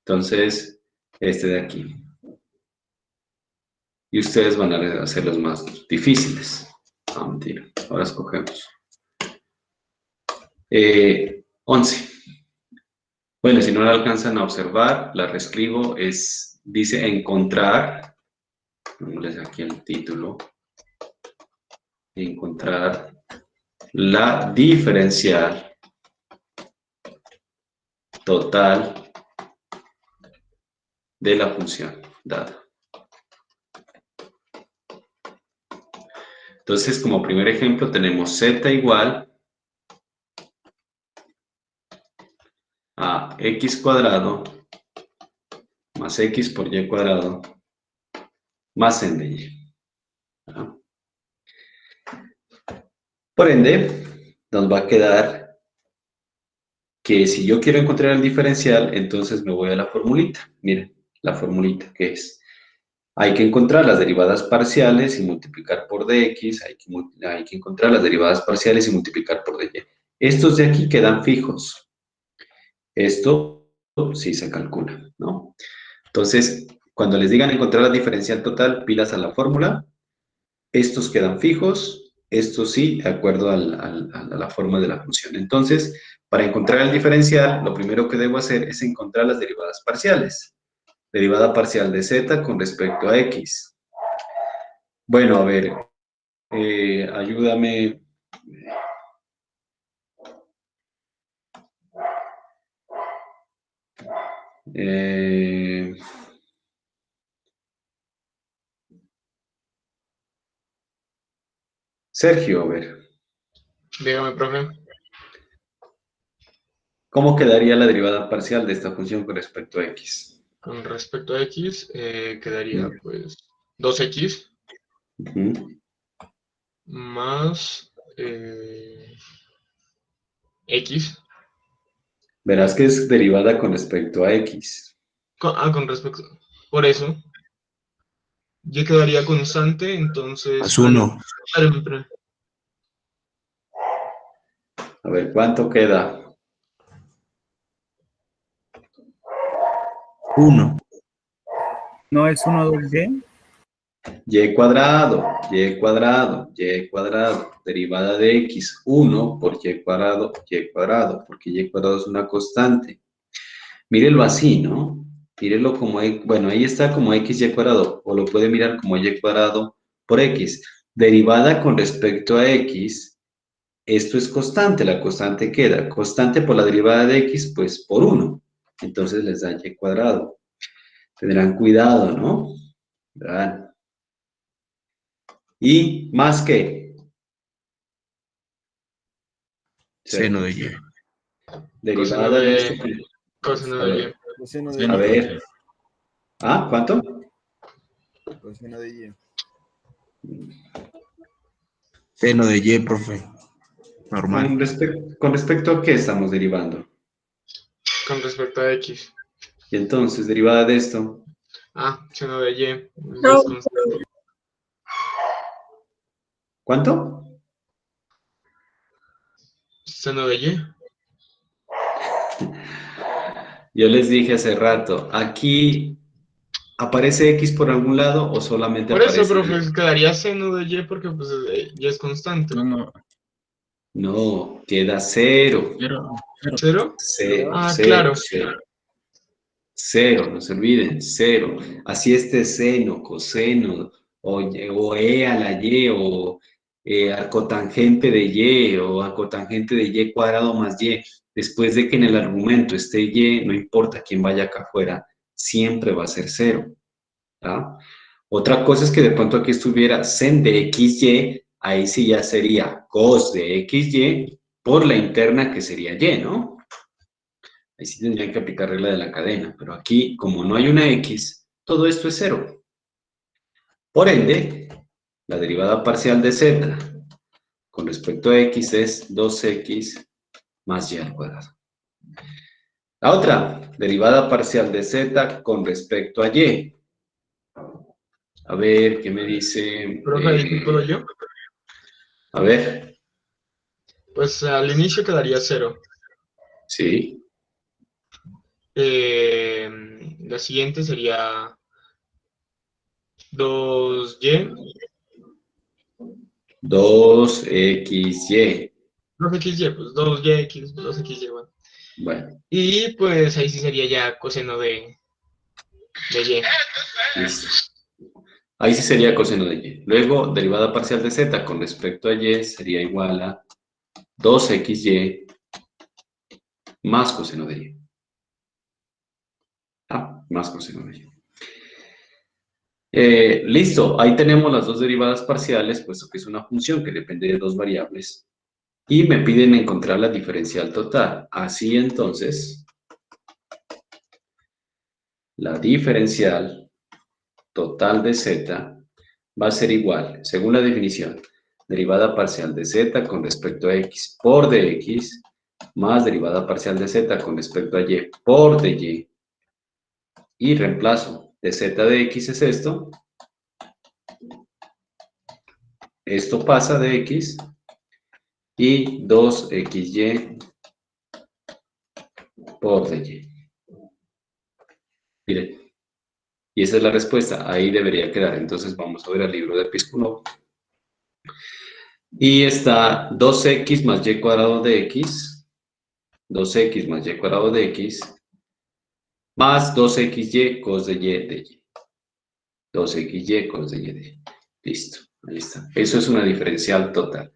[SPEAKER 1] Entonces, este de aquí. Y ustedes van a hacer los más difíciles. Ah, mentira. Ahora escogemos. 11. Bueno, si no la alcanzan a observar, la reescribo. Dice encontrar. Pongámosles aquí el título. Encontrar la diferencial total de la función dada. Entonces, como primer ejemplo, tenemos z igual a x cuadrado más x por y cuadrado más n de y. ¿Ah? Por ende, nos va a quedar que si yo quiero encontrar el diferencial, entonces me voy a la formulita. Miren, la formulita que es, hay que encontrar las derivadas parciales y multiplicar por dx, hay que encontrar las derivadas parciales y multiplicar por dy. Estos de aquí quedan fijos. Esto sí se calcula, ¿no? Entonces, cuando les digan encontrar la diferencial total, pilas a la fórmula. Estos quedan fijos. Esto sí, de acuerdo a la forma de la función. Entonces, para encontrar el diferencial, lo primero que debo hacer es encontrar las derivadas parciales. Derivada parcial de z con respecto a x. Bueno, a ver, ayúdame. Sergio, a ver.
[SPEAKER 8] Dígame, profe.
[SPEAKER 1] ¿Cómo quedaría la derivada parcial de esta función con respecto a x?
[SPEAKER 8] Con respecto a x, quedaría pues 2x
[SPEAKER 1] Ujú.
[SPEAKER 8] más x.
[SPEAKER 1] Verás que es derivada con respecto a x.
[SPEAKER 8] Con respecto. Por eso, y quedaría constante, entonces.
[SPEAKER 2] Más uno.
[SPEAKER 8] Espérame.
[SPEAKER 1] A ver, ¿cuánto queda?
[SPEAKER 2] 1.
[SPEAKER 3] ¿No es 1 2D?
[SPEAKER 1] Y cuadrado, y cuadrado, y cuadrado, derivada de x, 1 por y cuadrado, porque y cuadrado es una constante. Mírelo así, ¿no? Mírelo como, bueno, ahí está como xy cuadrado, o lo puede mirar como y cuadrado por x. Derivada con respecto a x, esto es constante, la constante queda. Constante por la derivada de x, pues por 1. Entonces les da y cuadrado. Tendrán cuidado, ¿no? ¿Verdad? Y más que
[SPEAKER 2] Seno de y.
[SPEAKER 1] derivada de esto.
[SPEAKER 8] Coseno
[SPEAKER 1] A
[SPEAKER 8] de
[SPEAKER 1] ver,
[SPEAKER 8] y.
[SPEAKER 5] Coseno
[SPEAKER 2] Sí,
[SPEAKER 5] de
[SPEAKER 1] a
[SPEAKER 2] no.
[SPEAKER 5] y.
[SPEAKER 1] ver. ¿Ah? ¿Cuánto?
[SPEAKER 5] Coseno de y.
[SPEAKER 2] Seno de y, profe. Normal.
[SPEAKER 1] Con respecto a qué estamos derivando.
[SPEAKER 8] Con respecto a x.
[SPEAKER 1] Y entonces, derivada de esto.
[SPEAKER 8] Seno de y.
[SPEAKER 6] No.
[SPEAKER 8] Es constante.
[SPEAKER 1] ¿Cuánto?
[SPEAKER 8] Seno de y.
[SPEAKER 1] Yo les dije hace rato, aquí ¿aparece X por algún lado o solamente
[SPEAKER 8] Por eso,
[SPEAKER 1] aparece
[SPEAKER 8] profe, quedaría seno de Y porque pues Y es constante.
[SPEAKER 3] No,
[SPEAKER 1] No, queda cero.
[SPEAKER 3] cero.
[SPEAKER 8] ¿Cero?
[SPEAKER 1] Cero,
[SPEAKER 8] Ah,
[SPEAKER 1] cero,
[SPEAKER 8] claro.
[SPEAKER 1] cero. Cero, no se olviden, cero. Así esté seno, coseno, o E a la Y, o arcotangente de Y, o arcotangente de Y cuadrado más Y. Después de que en el argumento esté Y, no importa quién vaya acá afuera, siempre va a ser cero. ¿Ah? Otra cosa es que de pronto aquí estuviera sen de XY, ahí sí ya sería cos de XY por la interna que sería Y, ¿no? Ahí sí tendrían que aplicar regla de la cadena, pero aquí, como no hay una X, todo esto es cero. Por ende, la derivada parcial de Z con respecto a X es 2X más Y al cuadrado. La otra, derivada parcial de Z con respecto a Y. A ver, ¿qué me dice?
[SPEAKER 8] Profe, ahí puedo yo.
[SPEAKER 1] A ver,
[SPEAKER 8] Pues al inicio quedaría cero.
[SPEAKER 1] sí.
[SPEAKER 8] La siguiente sería 2Y.
[SPEAKER 1] 2XY.
[SPEAKER 8] 2XY, pues 2YX, 2XY, bueno.
[SPEAKER 1] Bueno,
[SPEAKER 8] Y pues ahí sí sería ya coseno de Y.
[SPEAKER 1] listo. Ahí sí sería coseno de Y. Luego, derivada parcial de Z con respecto a Y sería igual a 2XY más coseno de Y. Más coseno de Y. Listo, ahí tenemos las dos derivadas parciales, puesto que es una función que depende de dos variables. Y me piden encontrar la diferencial total. Así entonces, la diferencial total de Z va a ser igual, según la definición, derivada parcial de Z con respecto a X por dx, más derivada parcial de Z con respecto a Y por dy. Y reemplazo de Z de X es esto. Esto pasa de X y 2XY por dy. Miren, y esa es la respuesta, ahí debería quedar. Entonces vamos a ver el libro de Piskunov. Y está 2x más y cuadrado de x, 2x más y cuadrado de x, más 2xy cos de y de y. 2xy cos de y de y. Listo, ahí está. Eso es una diferencial total.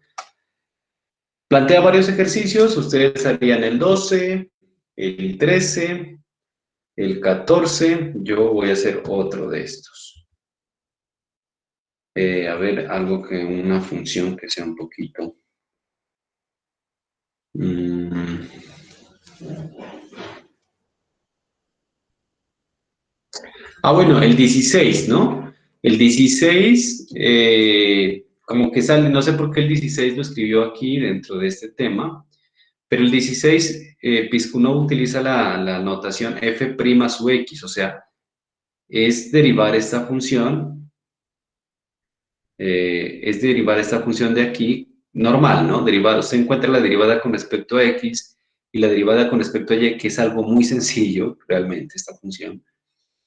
[SPEAKER 1] Plantea varios ejercicios, ustedes harían el 12, el 13, el 14, yo voy a hacer otro de estos. A ver, algo que una función que sea un poquito. Bueno, el 16, ¿no? El 16, como que sale, no sé por qué el 16 lo escribió aquí dentro de este tema, pero el 16, Piskunov utiliza la notación f' sub x, o sea, es derivar esta función, de aquí, normal, ¿no? Derivada, usted encuentra la derivada con respecto a x y la derivada con respecto a y, que es algo muy sencillo, realmente, esta función.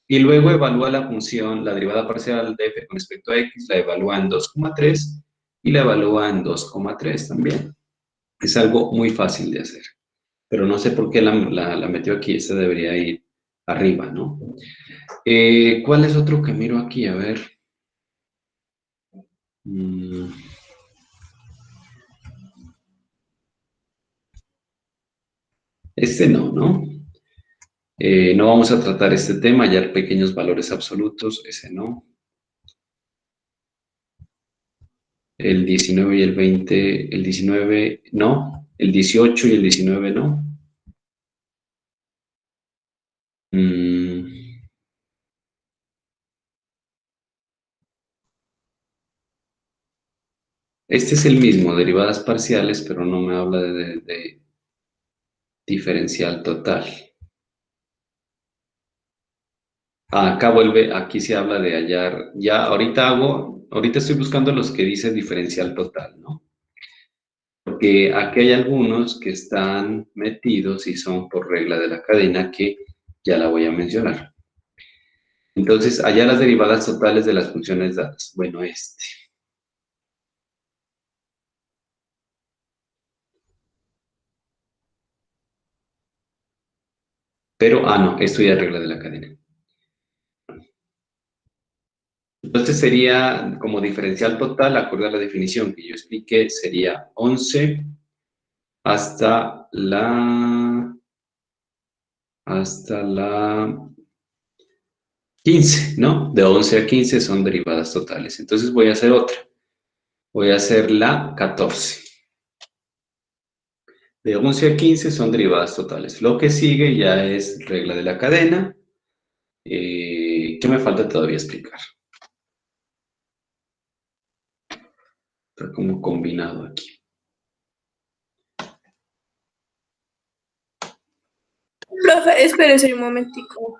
[SPEAKER 1] Y luego evalúa la función, la derivada parcial de f con respecto a x, la evalúa en 2,3 y la evalúa en 2,3 también. Es algo muy fácil de hacer. Pero no sé por qué la metió aquí, esta debería ir arriba, ¿no? ¿Cuál es otro que miro aquí? A ver. Este no, ¿no? No vamos a tratar este tema, hallar pequeños valores absolutos, ese no. El 19 y el 20, el 19 no, el 18 y el 19 no. Este es el mismo, derivadas parciales, pero no me habla de diferencial total. Acá vuelve, aquí se habla de hallar, ya ahorita estoy buscando los que dicen diferencial total, ¿no? Porque aquí hay algunos que están metidos y son por regla de la cadena que Ya la voy a mencionar. Entonces, allá las derivadas totales de las funciones dadas. Bueno, Pero, no, esto ya es regla de la cadena. Entonces sería como diferencial total, acorde a la definición que yo expliqué, sería 11 hasta la 15, ¿no? De 11 a 15 son derivadas totales. Entonces voy a hacer otra. Voy a hacer la 14. De 11 a 15 son derivadas totales. Lo que sigue ya es regla de la cadena. ¿Qué me falta todavía explicar? Está como combinado aquí.
[SPEAKER 6] Profe, espérese un momentico.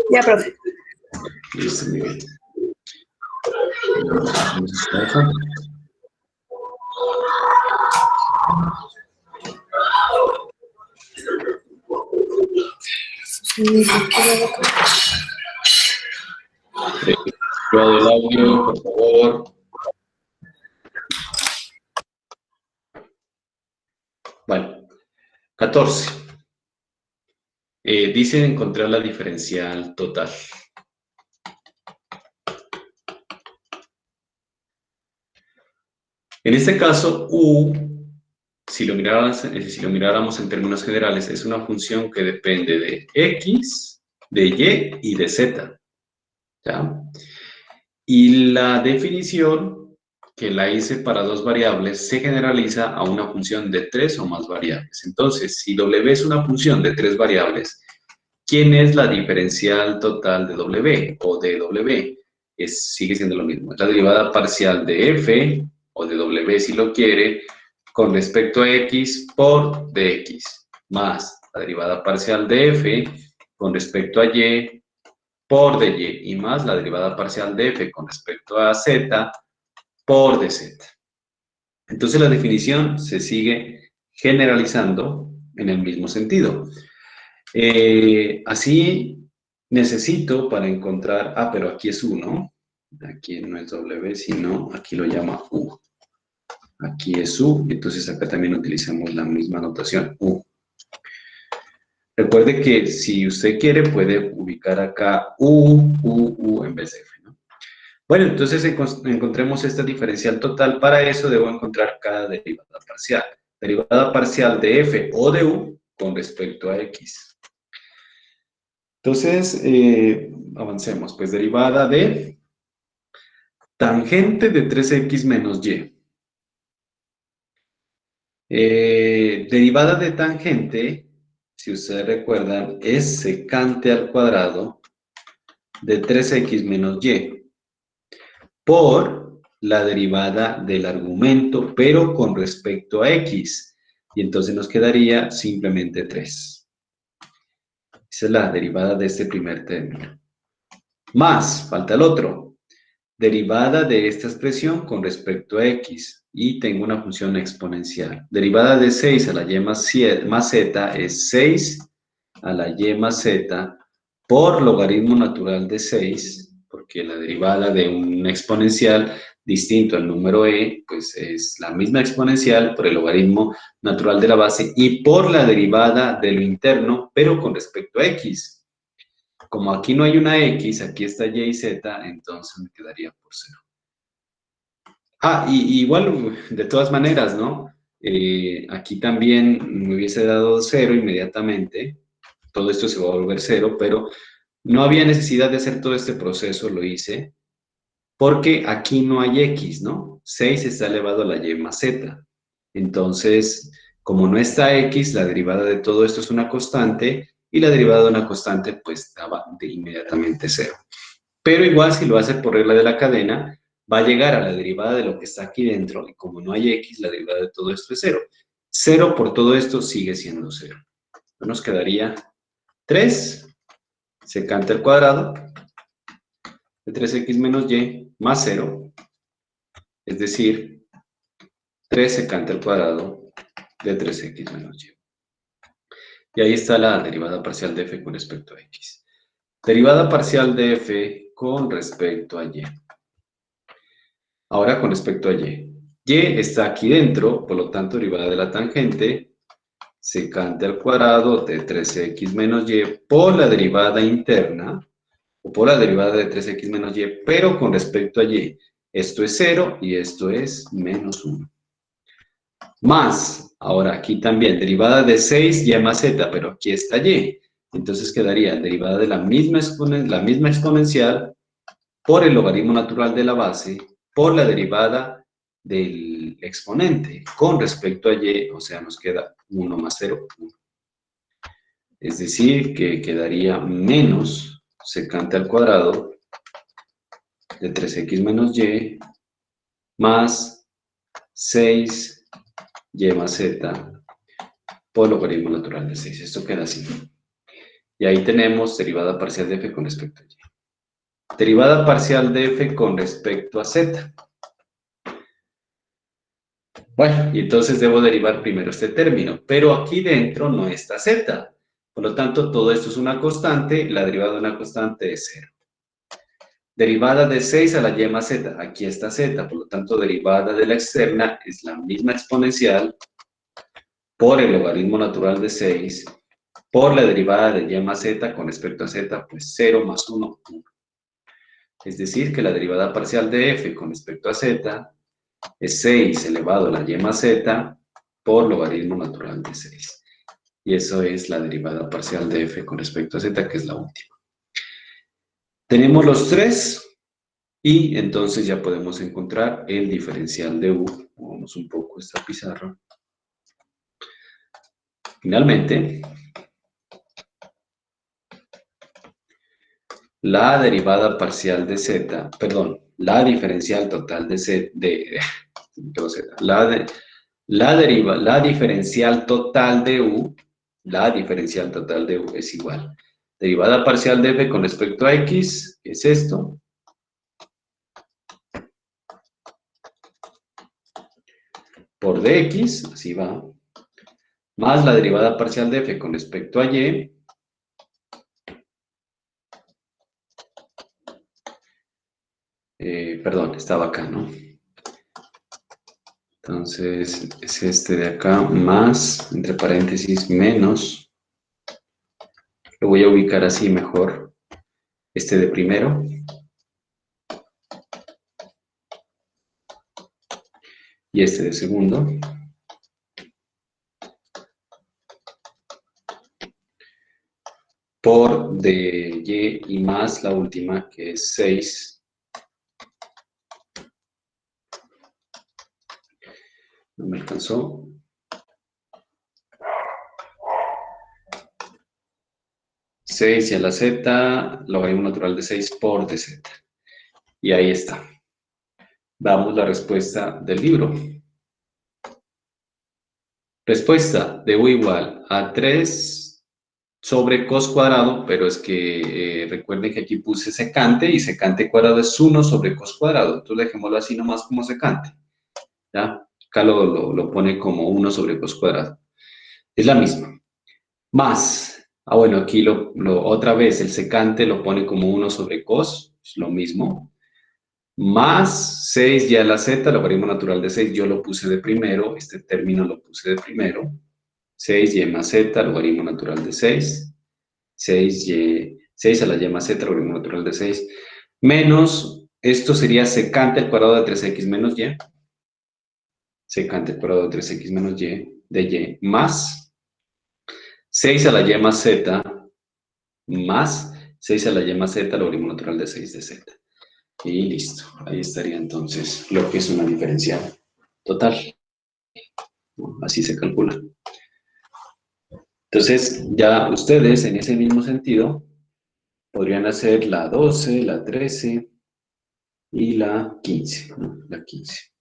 [SPEAKER 6] Ya, profe.
[SPEAKER 1] Listo, muy bien. Vamos a acá. Prueba del audio, por favor. Bueno, 14. Dice encontrar la diferencial total. En este caso, U, si lo miráramos en términos generales, es una función que depende de X, de Y y de Z. ¿Ya? Y la definición que la hice para dos variables se generaliza a una función de 3 o más variables. Entonces, si W es una función de 3 variables, ¿quién es la diferencial total de W o de W? Sigue siendo lo mismo. Es la derivada parcial de F o de W si lo quiere con respecto a X por dx más la derivada parcial de F con respecto a Y por dy y más la derivada parcial de f con respecto a z por dz. Entonces la definición se sigue generalizando en el mismo sentido. Así necesito para encontrar, pero aquí es u, ¿no? Aquí no es w, sino aquí lo llama u. Aquí es u, entonces acá también utilizamos la misma notación u. Recuerde que si usted quiere puede ubicar acá u en vez de f, ¿no? Bueno, entonces encontremos esta diferencial total. Para eso debo encontrar cada derivada parcial. Derivada parcial de f o de u con respecto a x. Entonces, avancemos. Pues derivada de tangente de 3x menos y. Derivada de tangente, si ustedes recuerdan, es secante al cuadrado de 3x menos y por la derivada del argumento, pero con respecto a x. Y entonces nos quedaría simplemente 3. Esa es la derivada de este primer término. Más, falta el otro. Derivada de esta expresión con respecto a x. Y tengo una función exponencial. Derivada de 6 a la y más z es 6 a la y más z por logaritmo natural de 6, porque la derivada de un exponencial distinto al número e, pues es la misma exponencial por el logaritmo natural de la base y por la derivada de lo interno, pero con respecto a x. Como aquí no hay una x, aquí está y y z, entonces me quedaría por 0. Y igual, de todas maneras, ¿no? Aquí también me hubiese dado 0 inmediatamente. Todo esto se va a volver 0, pero no había necesidad de hacer todo este proceso, lo hice, porque aquí no hay x, ¿no? 6 está elevado a la y más z. Entonces, como no está x, la derivada de todo esto es una constante, y la derivada de una constante, pues, daba de inmediatamente 0. Pero igual, si lo hace por regla de la cadena, va a llegar a la derivada de lo que está aquí dentro, y como no hay x, la derivada de todo esto es 0. 0 por todo esto sigue siendo 0. Nos quedaría 3 secante al cuadrado de 3x menos y más 0, es decir, 3 secante al cuadrado de 3x menos y. Y ahí está la derivada parcial de f con respecto a x. Derivada parcial de f con respecto a y. Ahora con respecto a y. Y está aquí dentro, por lo tanto, derivada de la tangente, secante al cuadrado de 3x menos y por la derivada interna, o por la derivada de 3x menos y, pero con respecto a y. Esto es 0 y esto es menos 1. Más, ahora aquí también, derivada de 6y más z, pero aquí está y. Entonces quedaría derivada de la misma exponencial por el logaritmo natural de la base, por la derivada del exponente con respecto a y, o sea, nos queda 1 más 0, 1. Es decir, que quedaría menos secante al cuadrado de 3x menos y más 6y más z por logaritmo natural de 6. Esto queda así. Y ahí tenemos derivada parcial de f con respecto a y. Derivada parcial de f con respecto a z. Bueno, y entonces debo derivar primero este término, pero aquí dentro no está z. Por lo tanto, todo esto es una constante, la derivada de una constante es 0. Derivada de 6 a la y más z, aquí está z, por lo tanto, derivada de la externa es la misma exponencial por el logaritmo natural de 6, por la derivada de y más z con respecto a z, pues 0 más 1, 1. Es decir, que la derivada parcial de f con respecto a z es 6 elevado a la y más z por logaritmo natural de 6. Y eso es la derivada parcial de f con respecto a z, que es la última. Tenemos los tres y entonces ya podemos encontrar el diferencial de u. Movamos un poco esta pizarra. Finalmente, la derivada parcial de z, perdón, la diferencial total de z, la diferencial total de u, la diferencial total de u es igual. Derivada parcial de f con respecto a x es esto. Por dx, así va. Más la derivada parcial de f con respecto a y. Perdón, estaba acá, ¿no? Entonces, es este de acá, más, entre paréntesis, menos. Lo voy a ubicar así mejor. Este de primero. Y este de segundo. Por de y más la última, que es 6. No me alcanzó. 6 y a la z, logaritmo natural de 6 por dz. Y ahí está. Damos la respuesta del libro. Respuesta de u igual a 3 sobre cos cuadrado, pero es que recuerden que aquí puse secante y secante cuadrado es 1 sobre cos cuadrado. Entonces dejémoslo así nomás como secante. ¿Ya? Acá lo pone como 1 sobre cos cuadrado. Es la misma. Más, bueno, aquí otra vez el secante lo pone como 1 sobre cos, es lo mismo. Más 6 y a la z, logaritmo natural de 6, yo lo puse de primero, este término lo puse de primero. 6y más z, logaritmo natural de 6. 6 a la y más z, logaritmo natural de 6. Menos, esto sería secante al cuadrado de 3x menos y. Secante al cuadrado de 3x menos y, de y, más 6 a la y más z, más 6 a la y más z, logaritmo natural de 6 de z. Y listo, ahí estaría entonces lo que es una diferencial total. Así se calcula. Entonces, ya ustedes en ese mismo sentido podrían hacer la 12, la 13 y la 15, ¿no? La 15.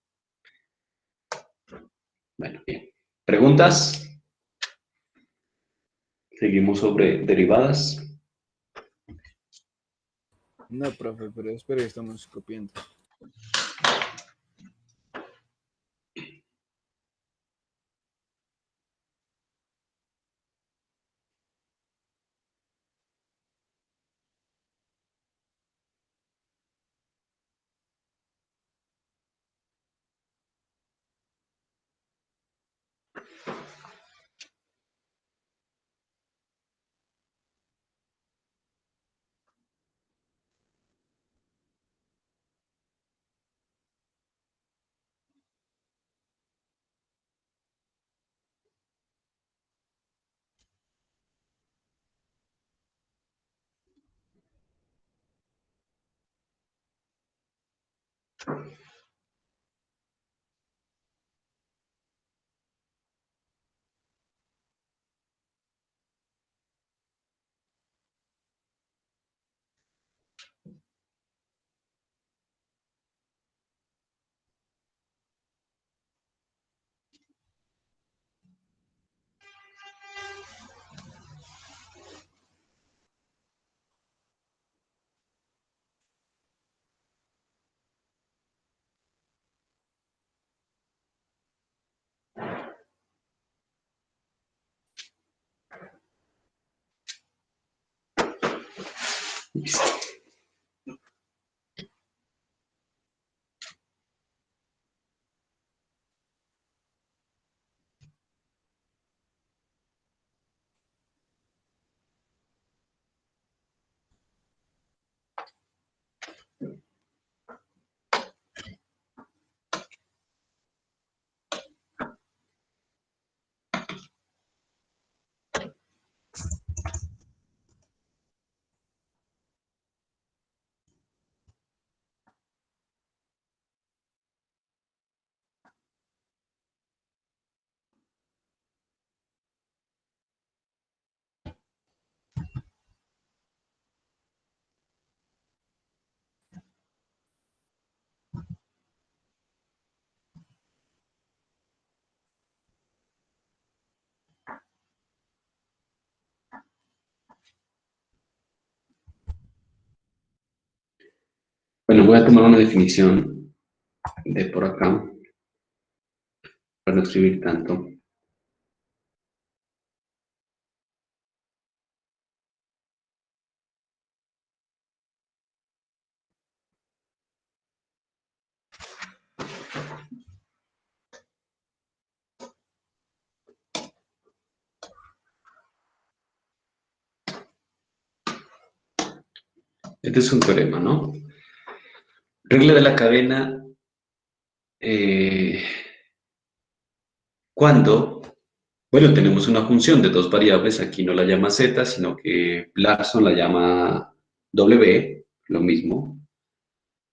[SPEAKER 1] Bueno, bien. ¿Preguntas? Seguimos sobre derivadas.
[SPEAKER 5] No, profe, pero espero que estamos copiando.
[SPEAKER 1] Bueno, voy a tomar una definición de por acá, para no escribir tanto. Este es un teorema, ¿no? Regla de la cadena, cuando, bueno, tenemos una función de dos variables, aquí no la llama z, sino que Larson la llama w, lo mismo,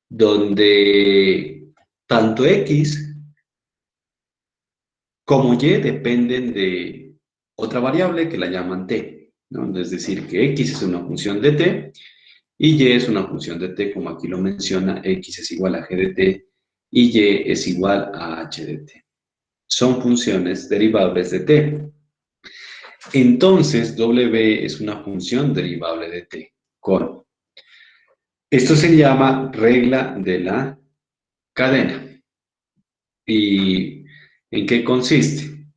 [SPEAKER 1] donde tanto x como y dependen de otra variable que la llaman t, ¿no? Es decir, que x es una función de t y y es una función de t, como aquí lo menciona, x es igual a g de t y y es igual a h de t. Son funciones derivables de t. Entonces, w es una función derivable de t, con. Esto se llama regla de la cadena. ¿Y en qué consiste?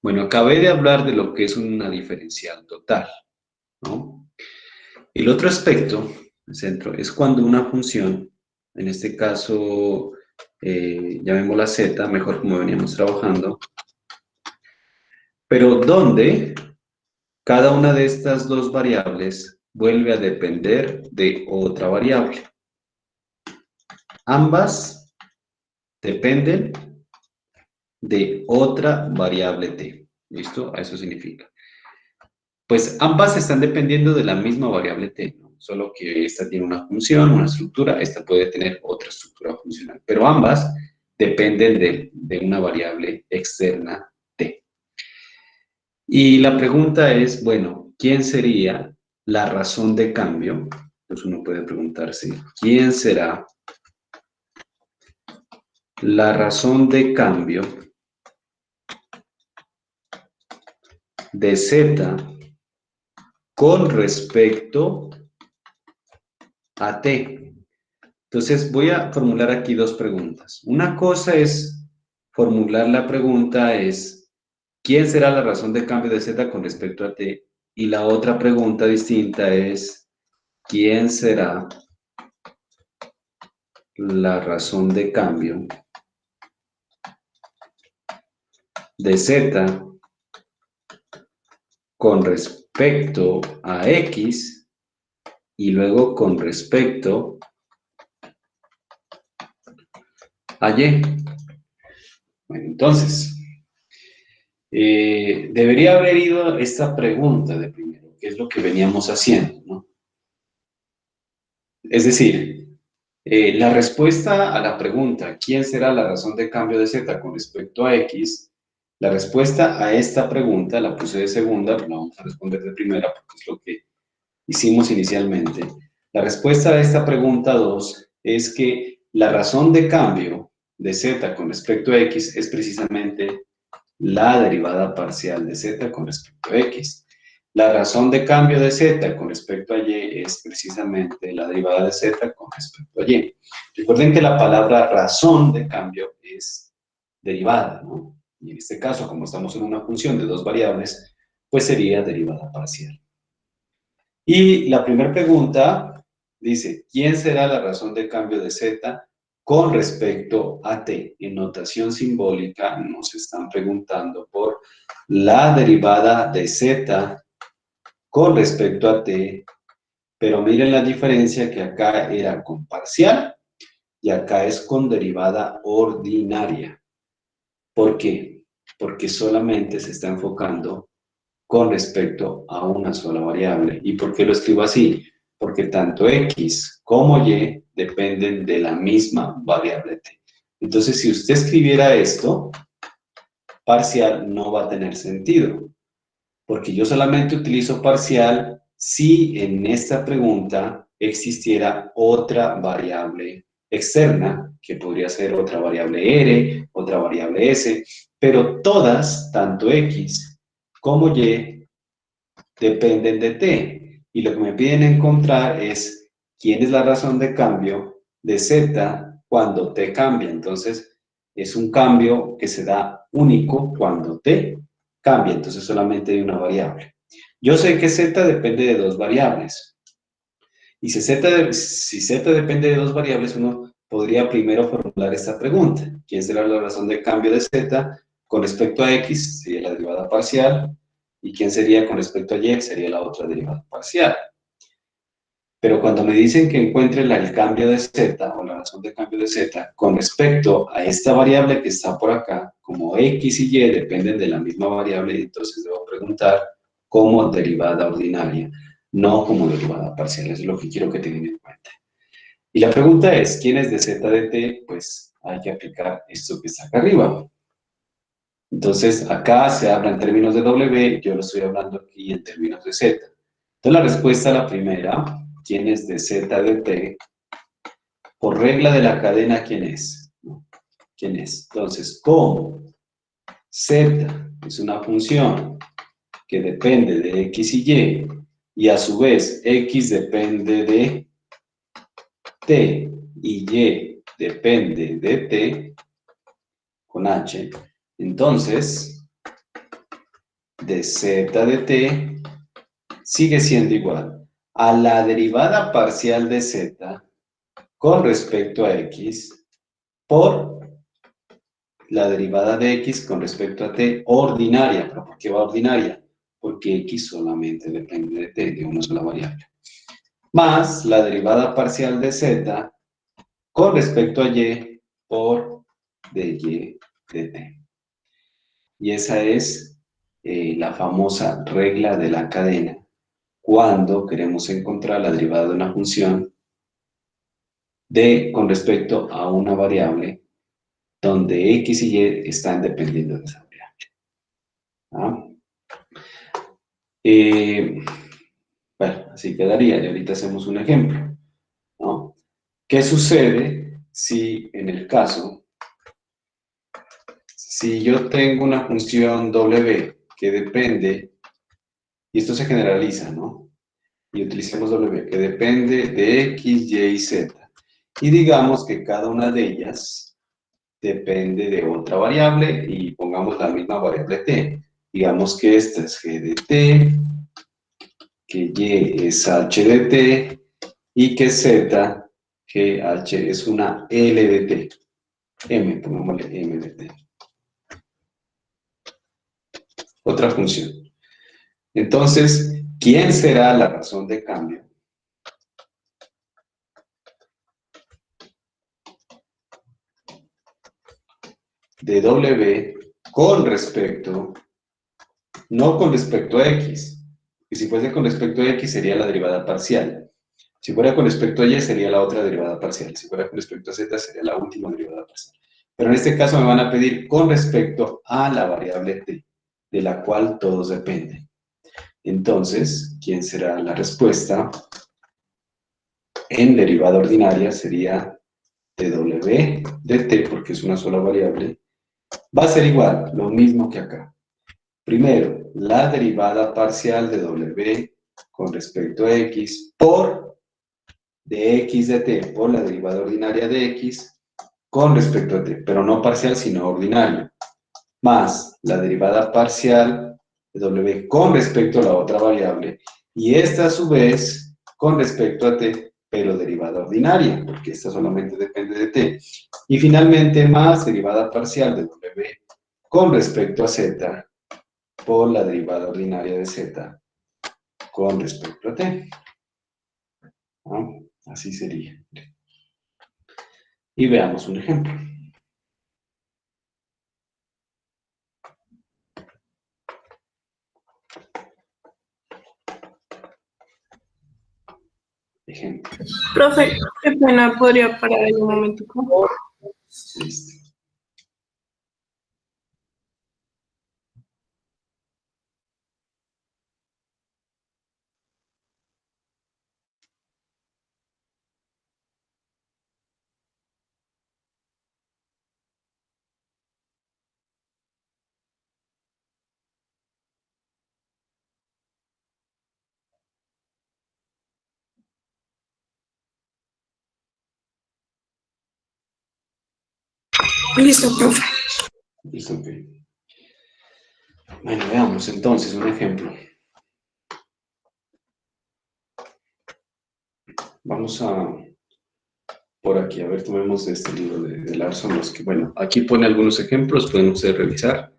[SPEAKER 1] Bueno, acabé de hablar de lo que es una diferencial total, ¿no? El otro aspecto, el centro, es cuando una función, en este caso, llamémosla z, mejor como veníamos trabajando, pero donde cada una de estas dos variables vuelve a depender de otra variable. Ambas dependen de otra variable t. ¿Listo? Eso significa. Pues ambas están dependiendo de la misma variable t, ¿no? Solo que esta tiene una función, una estructura, esta puede tener otra estructura funcional, pero ambas dependen de una variable externa t. Y la pregunta es, bueno, ¿quién sería la razón de cambio? Entonces uno puede preguntarse, ¿quién será la razón de cambio de z con respecto a t? Entonces voy a formular aquí dos preguntas. Una cosa es formular la pregunta es, ¿quién será la razón de cambio de z con respecto a t? Y la otra pregunta distinta es, ¿quién será la razón de cambio de z con respecto a x y luego con respecto a y? Bueno, entonces, debería haber ido esta pregunta de primero, que es lo que veníamos haciendo, ¿no? Es decir, La respuesta a la pregunta, ¿quién será la razón de cambio de z con respecto a x? La respuesta a esta pregunta la puse de segunda, pero la vamos a responder de primera porque es lo que hicimos inicialmente. La respuesta a esta pregunta 2 es que la razón de cambio de z con respecto a x es precisamente la derivada parcial de z con respecto a x. La razón de cambio de z con respecto a y es precisamente la derivada de z con respecto a y. Recuerden que la palabra razón de cambio es derivada, ¿no? Y en este caso, como estamos en una función de dos variables, pues sería derivada parcial. Y la primera pregunta dice, ¿quién será la razón de cambio de z con respecto a t? En notación simbólica nos están preguntando por la derivada de z con respecto a t, pero miren la diferencia que acá era con parcial y acá es con derivada ordinaria. ¿Por qué? Porque solamente se está enfocando con respecto a una sola variable. ¿Y por qué lo escribo así? Porque tanto x como y dependen de la misma variable t. Entonces, si usted escribiera esto, parcial no va a tener sentido, porque yo solamente utilizo parcial si en esta pregunta existiera otra variable externa, que podría ser otra variable r, otra variable s, pero todas, tanto x como y, dependen de t. Y lo que me piden encontrar es quién es la razón de cambio de z cuando t cambia. Entonces, es un cambio que se da único cuando t cambia, entonces solamente hay una variable. Yo sé que z depende de dos variables. Y si z depende de dos variables, uno podría primero formular esta pregunta. ¿Quién será la razón de cambio de z con respecto a x? Sería la derivada parcial. ¿Y quién sería con respecto a y? Sería la otra derivada parcial. Pero cuando me dicen que encuentre el cambio de z, o la razón de cambio de z, con respecto a esta variable que está por acá, como x y y dependen de la misma variable, entonces debo preguntar como derivada ordinaria, no como derivada parcial. Eso es lo que quiero que tengan en cuenta. Y la pregunta es, ¿quién es de z de t? Pues hay que aplicar esto que está acá arriba. Entonces, acá se habla en términos de w, yo lo estoy hablando aquí en términos de z. Entonces, la respuesta a la primera, ¿quién es de z de t? Por regla de la cadena, ¿quién es? ¿Quién es? Entonces, como z es una función que depende de x y a su vez x depende de t, y y depende de t, con h, entonces, de z de t sigue siendo igual a la derivada parcial de z con respecto a x por la derivada de x con respecto a t ordinaria. ¿Pero por qué va ordinaria? Porque x solamente depende de t, de una sola variable. Más la derivada parcial de z con respecto a y por de y de t. Y esa es la famosa regla de la cadena cuando queremos encontrar la derivada de una función con respecto a una variable donde x y y están dependiendo de esa variable. Bueno, así quedaría. Y ahorita hacemos un ejemplo, ¿no? ¿Qué sucede si en el caso, si yo tengo una función w que depende, y esto se generaliza, ¿no? Y utilicemos w, que depende de x, y y z. Y digamos que cada una de ellas depende de otra variable y pongamos la misma variable t. Digamos que esta es g de t, que y es h de t y que z, que h es una l de t. M, pongámosle m de t. Otra función. Entonces, ¿quién será la razón de cambio de w con respecto, no con respecto a x? Y si fuese con respecto a x sería la derivada parcial. Si fuera con respecto a y sería la otra derivada parcial. Si fuera con respecto a z sería la última derivada parcial. Pero en este caso me van a pedir con respecto a la variable t, de la cual todos dependen. Entonces, ¿quién será la respuesta? En derivada ordinaria sería dw de t, porque es una sola variable. Va a ser igual, lo mismo que acá. Primero, la derivada parcial de w con respecto a x por de x de t por la derivada ordinaria de x con respecto a t, pero no parcial sino ordinario, más la derivada parcial de w con respecto a la otra variable, y esta a su vez con respecto a t, pero derivada ordinaria, porque esta solamente depende de t, y finalmente más derivada parcial de w con respecto a z por la derivada ordinaria de z con respecto a t. ¿No? Así sería. Y veamos un ejemplo. Ejemplo.
[SPEAKER 6] Profe, qué pena, podría parar en un momentico.
[SPEAKER 1] Listo.
[SPEAKER 6] Listo, profe.
[SPEAKER 1] Listo, ok. Bueno, veamos entonces un ejemplo. Vamos a, por aquí, a ver, tomemos este libro de Larson, los que, bueno, aquí pone algunos ejemplos, pueden ustedes revisar,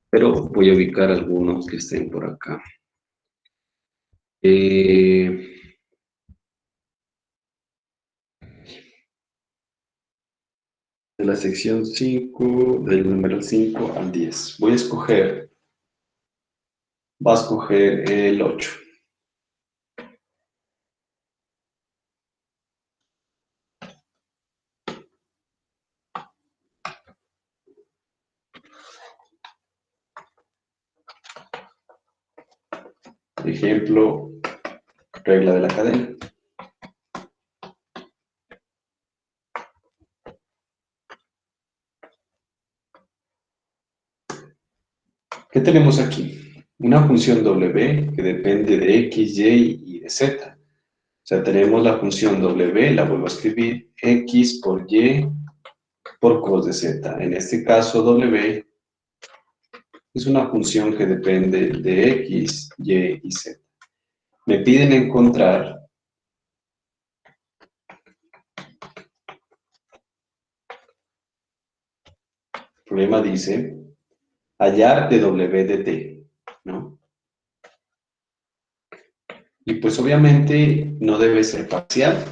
[SPEAKER 1] pero voy a ubicar algunos que estén por acá. De la sección 5, del número 5 al 10. Voy a escoger, va a escoger el 8. Ejemplo, regla de la cadena. ¿Qué tenemos aquí? Una función w que depende de x, y y de z. O sea, tenemos la función w, la vuelvo a escribir, x por y por cos de z. En este caso, w es una función que depende de x, y y z. Me piden encontrar el problema dice hallar de w de t, ¿no? Y pues obviamente no debe ser parcial,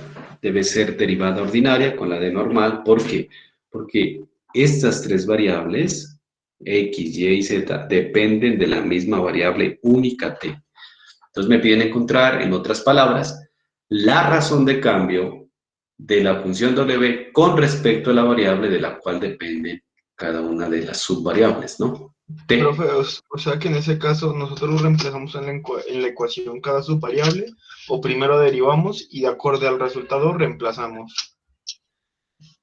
[SPEAKER 1] debe ser derivada ordinaria con la de normal. ¿Por qué? Porque estas tres variables, x, y y z, dependen de la misma variable única t. Entonces me piden encontrar, en otras palabras, la razón de cambio de la función w con respecto a la variable de la cual depende cada una de las subvariables, ¿no? T.
[SPEAKER 8] Profe, o sea que en ese caso nosotros reemplazamos en la ecuación cada subvariable, o primero derivamos y de acuerdo al resultado reemplazamos.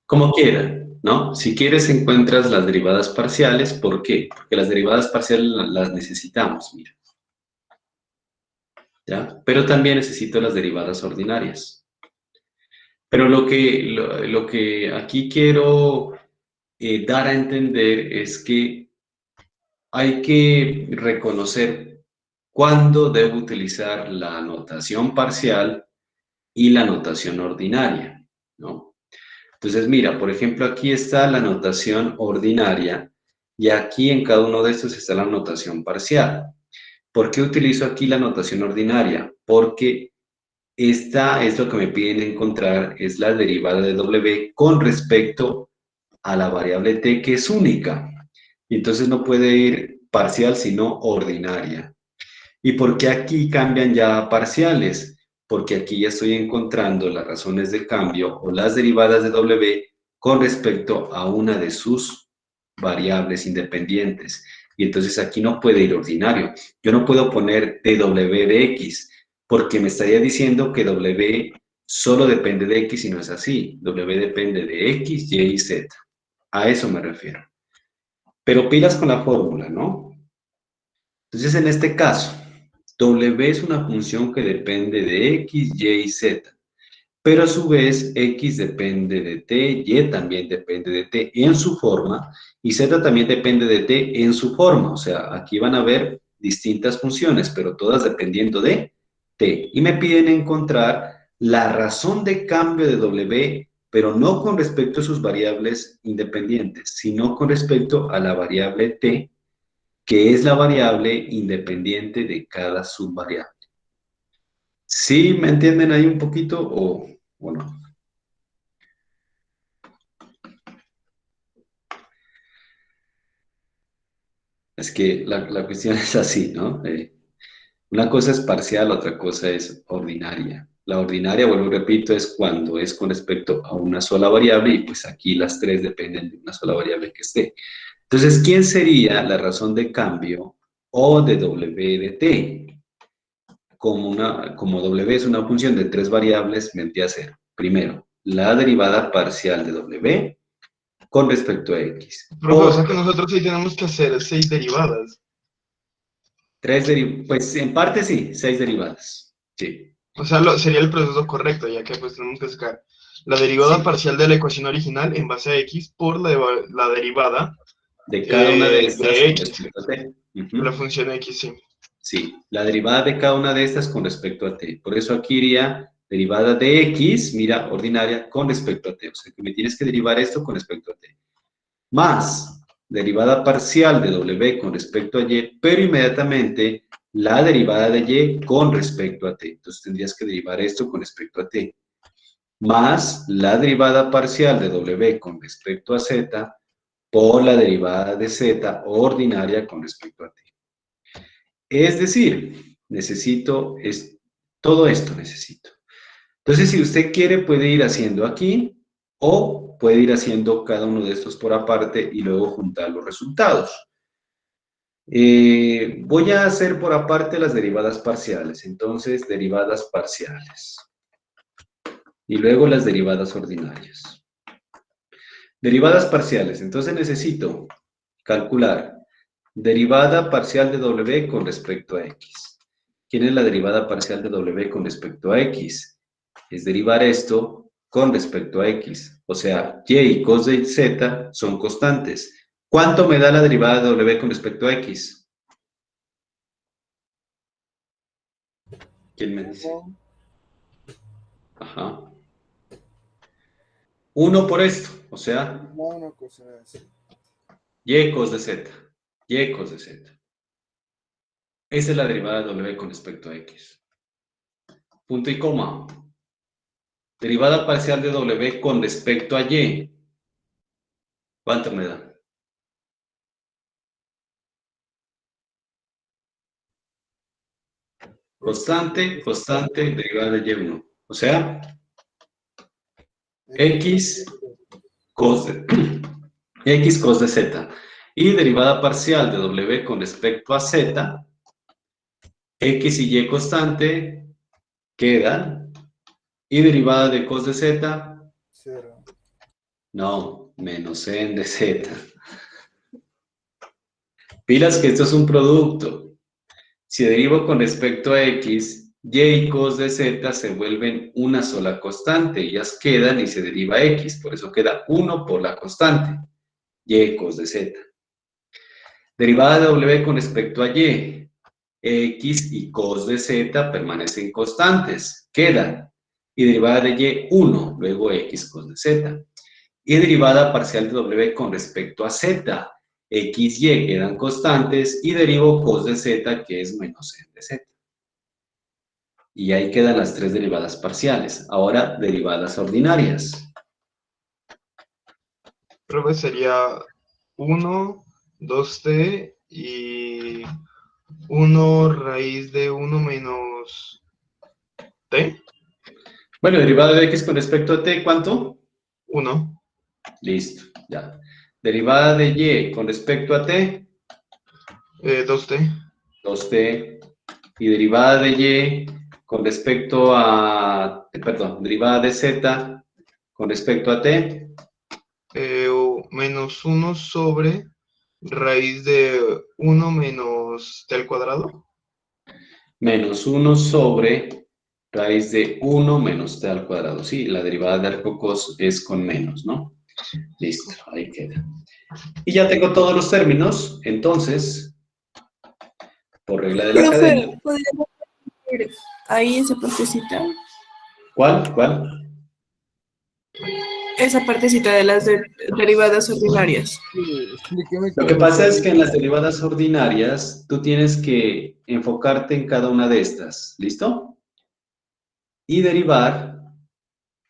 [SPEAKER 1] Como quieran, ¿no? Si quieres encuentras las derivadas parciales. ¿Por qué? Porque las derivadas parciales las necesitamos, mira. ¿Ya? Pero también necesito las derivadas ordinarias. Pero lo que aquí quiero dar a entender es que hay que reconocer cuándo debo utilizar la notación parcial y la notación ordinaria, ¿no? Entonces, mira, por ejemplo, aquí está la notación ordinaria y aquí en cada uno de estos está la notación parcial. ¿Por qué utilizo aquí la notación ordinaria? Porque esta es lo que me piden encontrar, es la derivada de w con respecto a la variable t, que es única. Y entonces no puede ir parcial, sino ordinaria. ¿Y por qué aquí cambian ya a parciales? porque aquí ya estoy encontrando las razones de cambio o las derivadas de W con respecto a una de sus variables independientes. Y entonces aquí no puede ir ordinario. Yo no puedo poner dW de X, porque me estaría diciendo que W solo depende de X y no es así. W depende de X, Y y Z. A eso me refiero. Pero pilas con la fórmula, ¿no? Entonces, en este caso, W es una función que depende de X, Y y Z. Pero a su vez, X depende de T, Y también depende de T en su forma, y Z también depende de T en su forma. O sea, aquí van a ver distintas funciones, pero todas dependiendo de T. Y me piden encontrar la razón de cambio de W, pero no con respecto a sus variables independientes, sino con respecto a la variable T, que es la variable independiente de cada subvariable. ¿Sí me entienden ahí un poquito o no? Es que la cuestión es así, ¿no? Una cosa es parcial, otra cosa es ordinaria. La ordinaria, vuelvo y repito, es cuando es con respecto a una sola variable y pues aquí las tres dependen de una sola variable que esté. Entonces, ¿quién sería la razón de cambio O de W de T? Como W es una función de tres variables, vendría a ser, primero, la derivada parcial de W con respecto a X.
[SPEAKER 8] Profe, o sea que nosotros sí tenemos que hacer 6 derivadas.
[SPEAKER 1] Pues en parte sí, 6 derivadas. Sí.
[SPEAKER 8] O sea, sería el proceso correcto, ya que pues tenemos que sacar la derivada
[SPEAKER 1] Sí.
[SPEAKER 8] parcial de la ecuación original en base a X por la derivada
[SPEAKER 1] De cada una de estas
[SPEAKER 8] de
[SPEAKER 1] con
[SPEAKER 8] X,
[SPEAKER 1] respecto a T.
[SPEAKER 8] de la función X, sí.
[SPEAKER 1] Sí, la derivada de cada una de estas con respecto a T. Por eso aquí iría derivada de X, mira, ordinaria, con respecto a T. O sea, que me tienes que derivar esto con respecto a T. Más derivada parcial de W con respecto a Y, pero inmediatamente la derivada de Y con respecto a T. Entonces tendrías que derivar esto con respecto a T. Más la derivada parcial de W con respecto a Z por la derivada de Z ordinaria con respecto a T. Es decir, todo esto necesito. Entonces, si usted quiere, puede ir haciendo aquí o puede ir haciendo cada uno de estos por aparte y luego juntar los resultados. Voy a hacer por aparte las derivadas parciales. Entonces, derivadas parciales. Y luego las derivadas ordinarias. Derivadas parciales. Entonces, necesito calcular derivada parcial de W con respecto a X. ¿Quién es la derivada parcial de W con respecto a X? Es derivar esto con respecto a X. O sea, Y y cos de Z son constantes. ¿Cuánto me da la derivada de W con respecto a X? ¿Quién me dice? Ajá. 1 por esto. O sea,
[SPEAKER 5] Una cosa así.
[SPEAKER 1] Y cos de Z. Y cos de Z. Esa es la derivada de W con respecto a X. Punto y coma. Derivada parcial de W con respecto a Y. ¿Cuánto me da? Constante, derivada de Y1. O sea, X cos de Z. Y derivada parcial de W con respecto a Z, X y Y constante quedan. Y derivada de cos de Z,
[SPEAKER 5] 0.
[SPEAKER 1] no, menos n de Z. Pilas que esto es un producto. Si derivo con respecto a X, Y y cos de Z se vuelven una sola constante. Ellas quedan y se deriva X. Por eso queda 1 por la constante. Y cos de Z. Derivada de W con respecto a Y. X y cos de Z permanecen constantes. Quedan. Y derivada de Y, 1. Luego X cos de Z. Y derivada parcial de W con respecto a Z. X, Y quedan constantes y derivo cos de Z, que es menos n de Z. Y ahí quedan las tres derivadas parciales. Ahora, derivadas ordinarias.
[SPEAKER 8] Profe, sería 1, 2t y 1 raíz de 1 menos t.
[SPEAKER 1] Bueno, derivada de x con respecto a t, ¿cuánto?
[SPEAKER 8] 1.
[SPEAKER 1] Listo, ya. Derivada de y con respecto a t,
[SPEAKER 8] 2t.
[SPEAKER 1] 2t. Y derivada de y con respecto a, perdón, derivada de z con respecto a t,
[SPEAKER 8] Menos 1 sobre raíz de 1 menos t al cuadrado.
[SPEAKER 1] menos 1 sobre raíz de 1 menos t al cuadrado. Sí, la derivada de arco cos es con menos, ¿no? Listo, ahí queda. Y ya tengo todos los términos, entonces, por regla de la
[SPEAKER 6] Profe,
[SPEAKER 1] cadena.
[SPEAKER 6] ¿podríamos ver ahí esa partecita?
[SPEAKER 1] ¿Cuál?
[SPEAKER 6] Esa partecita de las derivadas ordinarias.
[SPEAKER 5] Sí, explíqueme
[SPEAKER 1] Lo
[SPEAKER 5] qué
[SPEAKER 1] que
[SPEAKER 5] es lo
[SPEAKER 1] pasa es que en las
[SPEAKER 5] ordinario.
[SPEAKER 1] derivadas ordinarias tú tienes que enfocarte en cada una de estas, ¿listo? Y derivar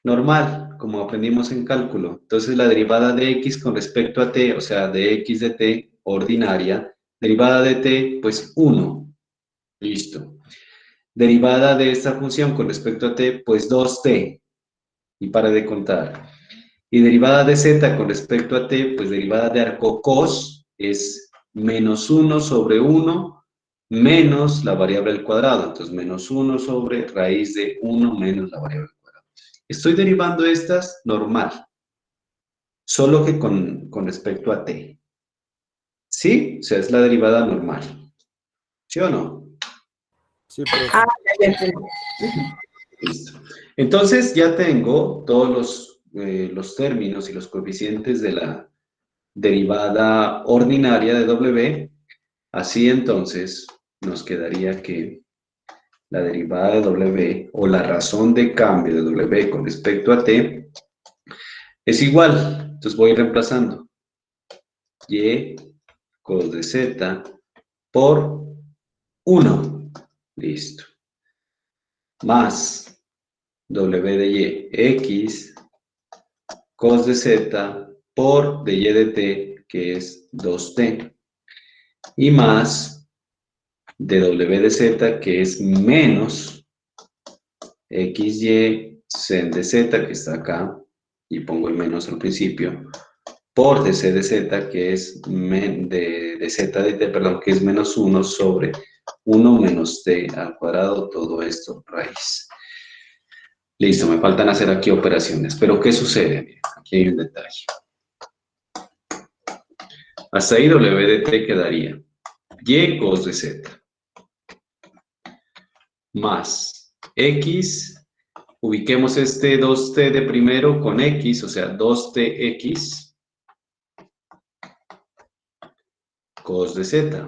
[SPEAKER 1] normal, como aprendimos en cálculo. Entonces la derivada de x con respecto a t, o sea, de x de t ordinaria, derivada de t, pues 1. Listo. Derivada de esta función con respecto a t, pues 2t. Y para de contar. Y derivada de z con respecto a t, pues derivada de arco cos es menos 1 sobre 1 menos la variable al cuadrado. Entonces, menos 1 sobre raíz de 1 menos la variable al cuadrado. Estoy derivando estas normal, solo que con respecto a t. ¿Sí? O sea, es la derivada normal. ¿Sí o no?
[SPEAKER 5] Sí, profe.
[SPEAKER 6] Ah, ya entendí.
[SPEAKER 1] Listo. Entonces, ya tengo todos los términos y los coeficientes de la derivada ordinaria de w. Así entonces, nos quedaría que la derivada de w o la razón de cambio de w con respecto a t es igual. Entonces voy reemplazando y cos de z por 1. Listo. Más w de y x cos de z por de y de t, que es 2t. Y más de w de z, que es menos xy sen de z, que está acá, y pongo el menos al principio, por dc de z, que es de z de t, perdón, que es menos 1 sobre 1 menos t al cuadrado, todo esto raíz. Listo, me faltan hacer aquí operaciones, pero ¿qué sucede? Miren, aquí hay un detalle. Hasta ahí w de t quedaría y cos de z más x. Ubiquemos este 2t de primero con x, o sea, 2tx cos de z.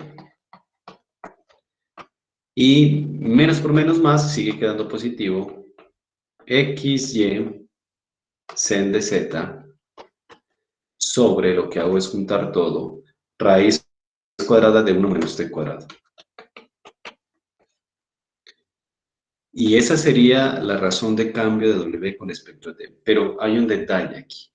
[SPEAKER 1] Y menos por menos más, sigue quedando positivo, xy sen de z sobre, lo que hago es juntar todo, raíz cuadrada de 1 menos t cuadrado. Y esa sería la razón de cambio de w con respecto a t. Pero hay un detalle aquí.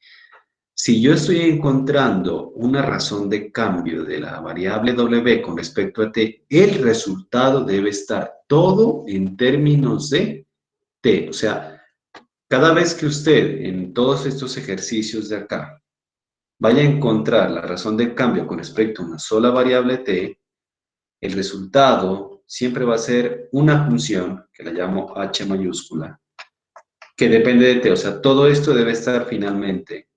[SPEAKER 1] Si yo estoy encontrando una razón de cambio de la variable w con respecto a t, el resultado debe estar todo en términos de t. O sea, cada vez que usted en todos estos ejercicios de acá vaya a encontrar la razón de cambio con respecto a una sola variable t, el resultado siempre va a ser una función, que la llamo h mayúscula, que depende de t. O sea, todo esto debe estar finalmente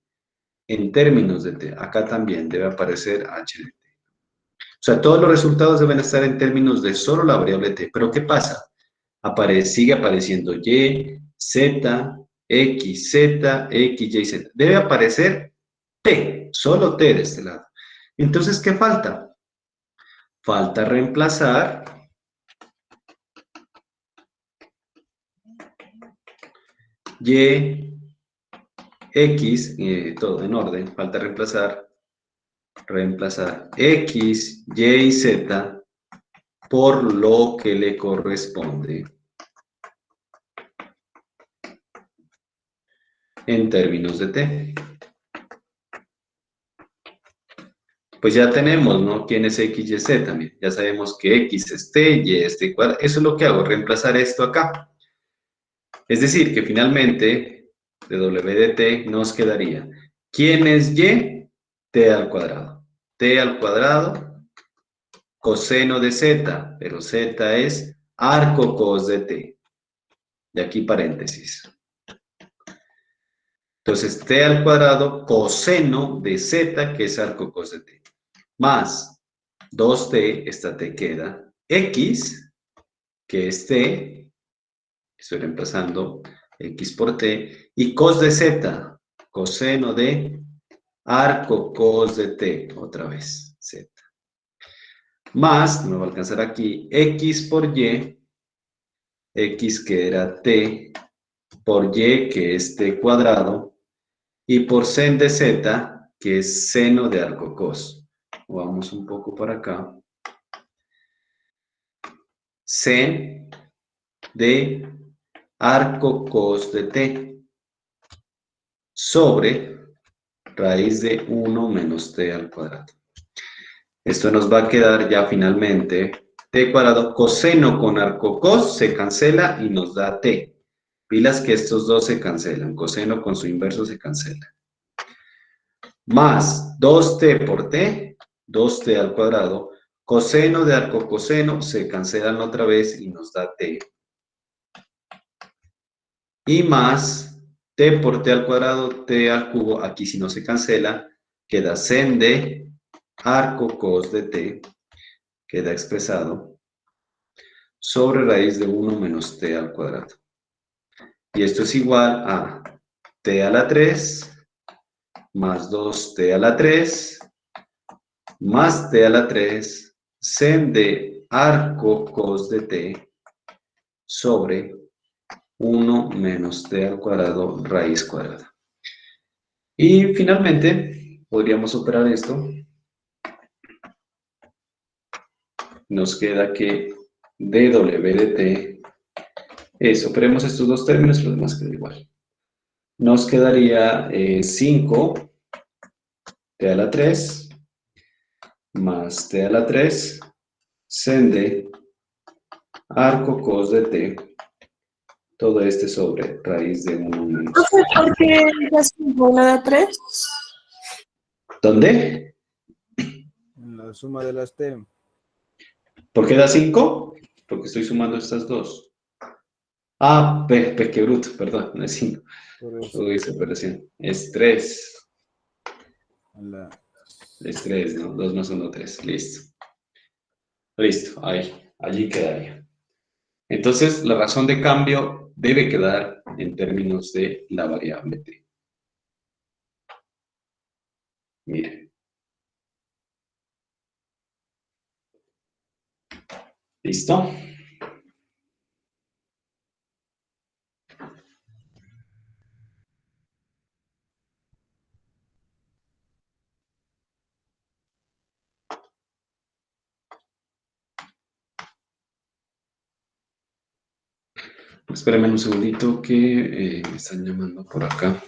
[SPEAKER 1] en términos de t. Acá también debe aparecer h de t. O sea, todos los resultados deben estar en términos de solo la variable t. Pero ¿qué pasa? Sigue apareciendo y, z, x, z, x, y, z. Debe aparecer t, solo t de este lado. Entonces, ¿qué falta? Falta reemplazar y, x, todo en orden, falta reemplazar x, y y z por lo que le corresponde en términos de t. Pues ya tenemos, ¿no? ¿Quién es x, y, z también? Ya sabemos que x es t, y es t cuadrado. Eso es lo que hago, reemplazar esto acá. Es decir, que finalmente de W de t nos quedaría. ¿Quién es y? T al cuadrado. T al cuadrado, coseno de z, pero z es arco cos de t. De aquí paréntesis. Entonces, t al cuadrado coseno de z, que es arco cos de t. Más 2t, esta t queda x, que es t, estoy reemplazando x por t, y cos de z, coseno de arco cos de t, otra vez, z. Más, no me va a alcanzar aquí, x por y, x que era t, por y que es t cuadrado, y por sen de z, que es seno de arco cos. Vamos un poco para acá. Sen de arco cos de t sobre raíz de 1 menos t al cuadrado. Esto nos va a quedar ya finalmente t cuadrado coseno con arco cos se cancela y nos da t. Pilas que estos dos se cancelan. Coseno con su inverso se cancela. Más 2t por t, 2t al cuadrado, coseno de arco coseno se cancelan otra vez y nos da t. Y más t por t al cuadrado, t al cubo, aquí si no se cancela, queda sen de arco cos de t, queda expresado, sobre raíz de 1 menos t al cuadrado. Y esto es igual a t a la 3 más 2t a la 3 más t a la 3 sen de arco cos de t sobre 1 menos t al cuadrado raíz cuadrada. Y finalmente podríamos operar esto. Nos queda que dw de t es, operemos estos dos términos, lo demás queda igual. Nos quedaría 5 t a la 3 más t a la 3 sen de arco cos de t, todo este sobre raíz de 1 menos.
[SPEAKER 6] Profe, ¿por qué la suma da 3?
[SPEAKER 1] ¿Dónde?
[SPEAKER 5] En la suma de las T.
[SPEAKER 1] ¿Por qué da 5? Porque estoy sumando estas dos. Ah, qué bruto, perdón, no es 5.
[SPEAKER 5] Por eso.
[SPEAKER 1] Uy, esa operación. Es 3.
[SPEAKER 5] A la...
[SPEAKER 1] Es 3, ¿no? 2 más 1, 3. Listo. Listo, ahí. Allí quedaría. Entonces, la razón de cambio debe quedar en términos de la variable t. Miren. ¿Listo? Espérenme un segundito que me están llamando por acá.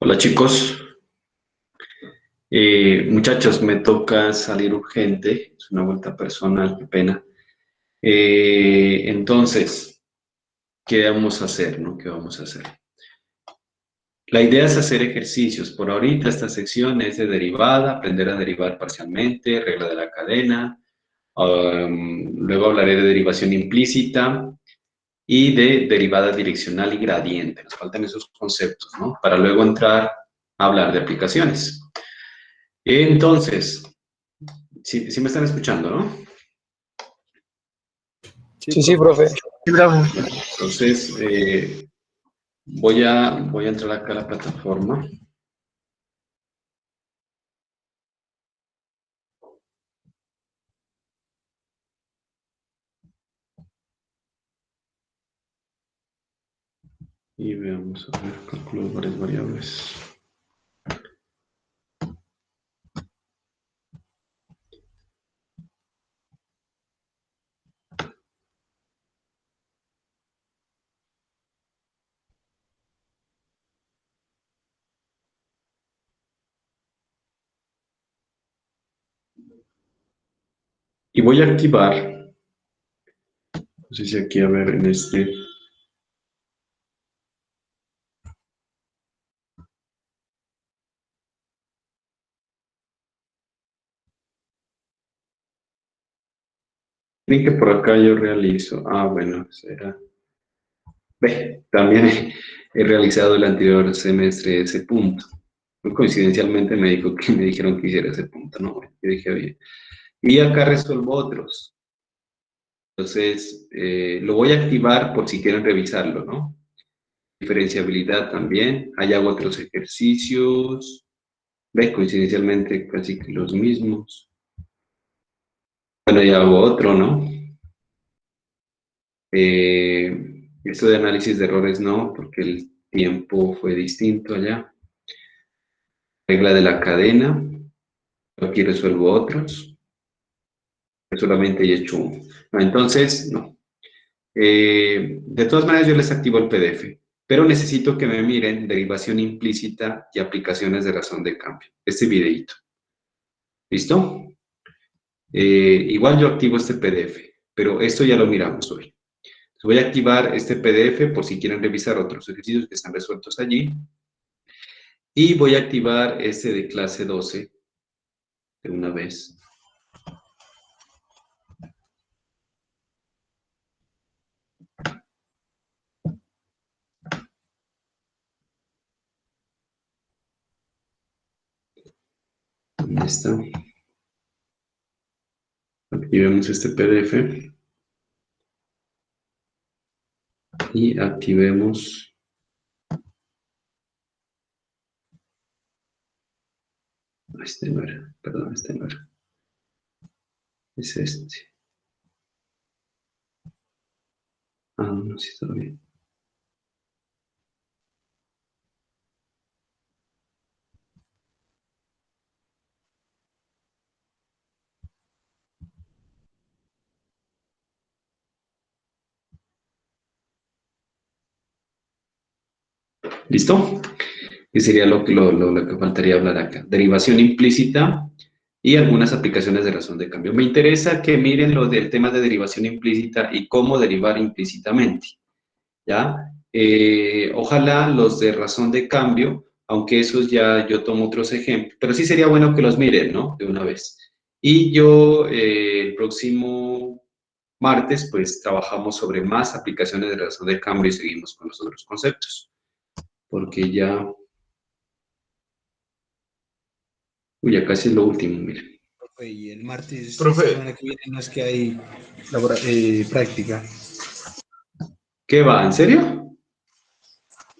[SPEAKER 1] Hola chicos. Muchachos, me toca salir urgente, es una vuelta personal, qué pena. Entonces, ¿qué vamos a hacer, no? ¿Qué vamos a hacer? La idea es hacer ejercicios. Por ahorita esta sección es de derivada, aprender a derivar parcialmente, regla de la cadena. Luego hablaré de derivación implícita y de derivada direccional y gradiente. Nos faltan esos conceptos, ¿no? Para luego entrar a hablar de aplicaciones. Entonces, sí me están escuchando, ¿no?
[SPEAKER 5] Sí, profe.
[SPEAKER 6] Sí, bravo.
[SPEAKER 1] Entonces, voy a entrar acá a la plataforma. Y veamos, a ver, calculo varias variables. Y voy a activar, no sé si aquí, a ver, en este, miren que por acá yo realizo, bueno, será, ve, también he realizado el anterior semestre ese punto. Coincidencialmente me dijeron que hiciera ese punto, no, bueno, yo dije bien. Y acá resuelvo otros. Entonces, lo voy a activar por si quieren revisarlo, ¿no? Diferenciabilidad también. Ahí hago otros ejercicios. Ve, coincidencialmente casi que los mismos. Bueno, ya hago otro, ¿no? Esto de análisis de errores no, porque el tiempo fue distinto allá. Regla de la cadena. Aquí resuelvo otros. Solamente he hecho uno. No, entonces, no. De todas maneras, yo les activo el PDF, pero necesito que me miren derivación implícita y aplicaciones de razón de cambio. Este videito. ¿Listo? Igual yo activo este PDF, pero esto ya lo miramos hoy. Voy a activar este PDF por si quieren revisar otros ejercicios que están resueltos allí. Y voy a activar este de clase 12 de una vez. ¿Dónde está? Activemos este PDF. Y activemos este no era, perdón, este no era. Es este. No, sí está bien. ¿Listo? Que sería lo que faltaría hablar acá. Derivación implícita y algunas aplicaciones de razón de cambio. Me interesa que miren lo del tema de derivación implícita y cómo derivar implícitamente, ¿ya? Ojalá los de razón de cambio, aunque esos ya yo tomo otros ejemplos, pero sí sería bueno que los miren, ¿no? De una vez. Y yo el próximo martes, pues trabajamos sobre más aplicaciones de razón de cambio y seguimos con los otros conceptos, porque ya... Uy, ya casi es lo último, mire.
[SPEAKER 2] Profe, y el martes,
[SPEAKER 8] Profe.
[SPEAKER 2] esta semana que viene, no es que hay práctica.
[SPEAKER 1] ¿Qué va? ¿En serio?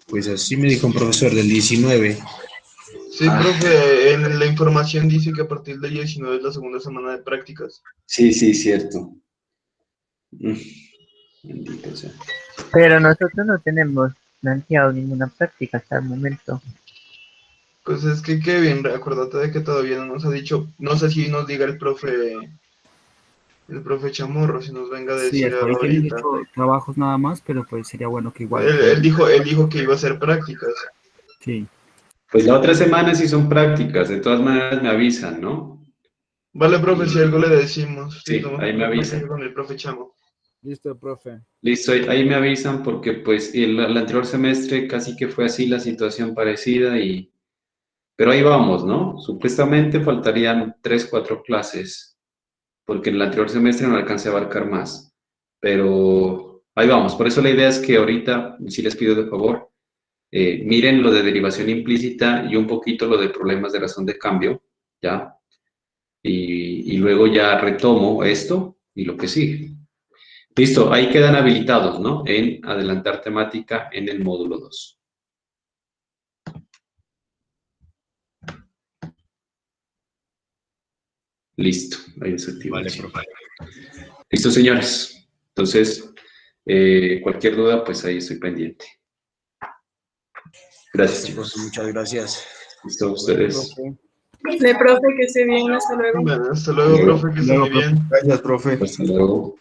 [SPEAKER 2] Pues así me dijo un profesor del 19.
[SPEAKER 8] Sí, profe, en la información dice que a partir del 19 es la segunda semana de prácticas.
[SPEAKER 1] Sí, cierto. Bendito sea.
[SPEAKER 3] Pero nosotros no tenemos planteado ninguna práctica hasta el momento.
[SPEAKER 8] Pues es que Kevin, acuérdate de que todavía no nos ha dicho, no sé si nos diga el profe Chamorro, si nos venga a
[SPEAKER 3] Sí,
[SPEAKER 8] decir
[SPEAKER 3] hasta ahí tienen
[SPEAKER 8] ahorita.
[SPEAKER 3] trabajos nada más, pero pues sería bueno que igual.
[SPEAKER 8] Él dijo que iba a hacer prácticas.
[SPEAKER 3] Sí.
[SPEAKER 1] Pues la otra semana sí son prácticas, de todas maneras me avisan, ¿no?
[SPEAKER 8] Vale, profe, si algo le decimos.
[SPEAKER 1] Sí,
[SPEAKER 8] no,
[SPEAKER 1] ahí me avisan.
[SPEAKER 8] Con el profe Chamo.
[SPEAKER 5] Listo, profe.
[SPEAKER 1] Listo, ahí me avisan porque pues el anterior semestre casi que fue así la situación parecida y... Pero ahí vamos, ¿no? Supuestamente faltarían 3, 4 clases, porque en el anterior semestre no alcancé a abarcar más. Pero ahí vamos, por eso la idea es que ahorita, si les pido de favor, miren lo de derivación implícita y un poquito lo de problemas de razón de cambio, ¿ya? Y luego ya retomo esto y lo que sigue. Listo, ahí quedan habilitados, ¿no? En adelantar temática en el módulo 2. Listo, ahí desactivo.
[SPEAKER 8] Vale, profe.
[SPEAKER 1] Listo, señores. Entonces, cualquier duda, pues ahí estoy pendiente. Gracias, chicos.
[SPEAKER 2] Muchas gracias.
[SPEAKER 1] Listo, a ustedes.
[SPEAKER 5] Profe.
[SPEAKER 6] De profe, que esté bien, hasta luego.
[SPEAKER 8] Bueno, hasta luego, profe, que esté muy bien.
[SPEAKER 2] Gracias, profe.
[SPEAKER 1] Hasta luego.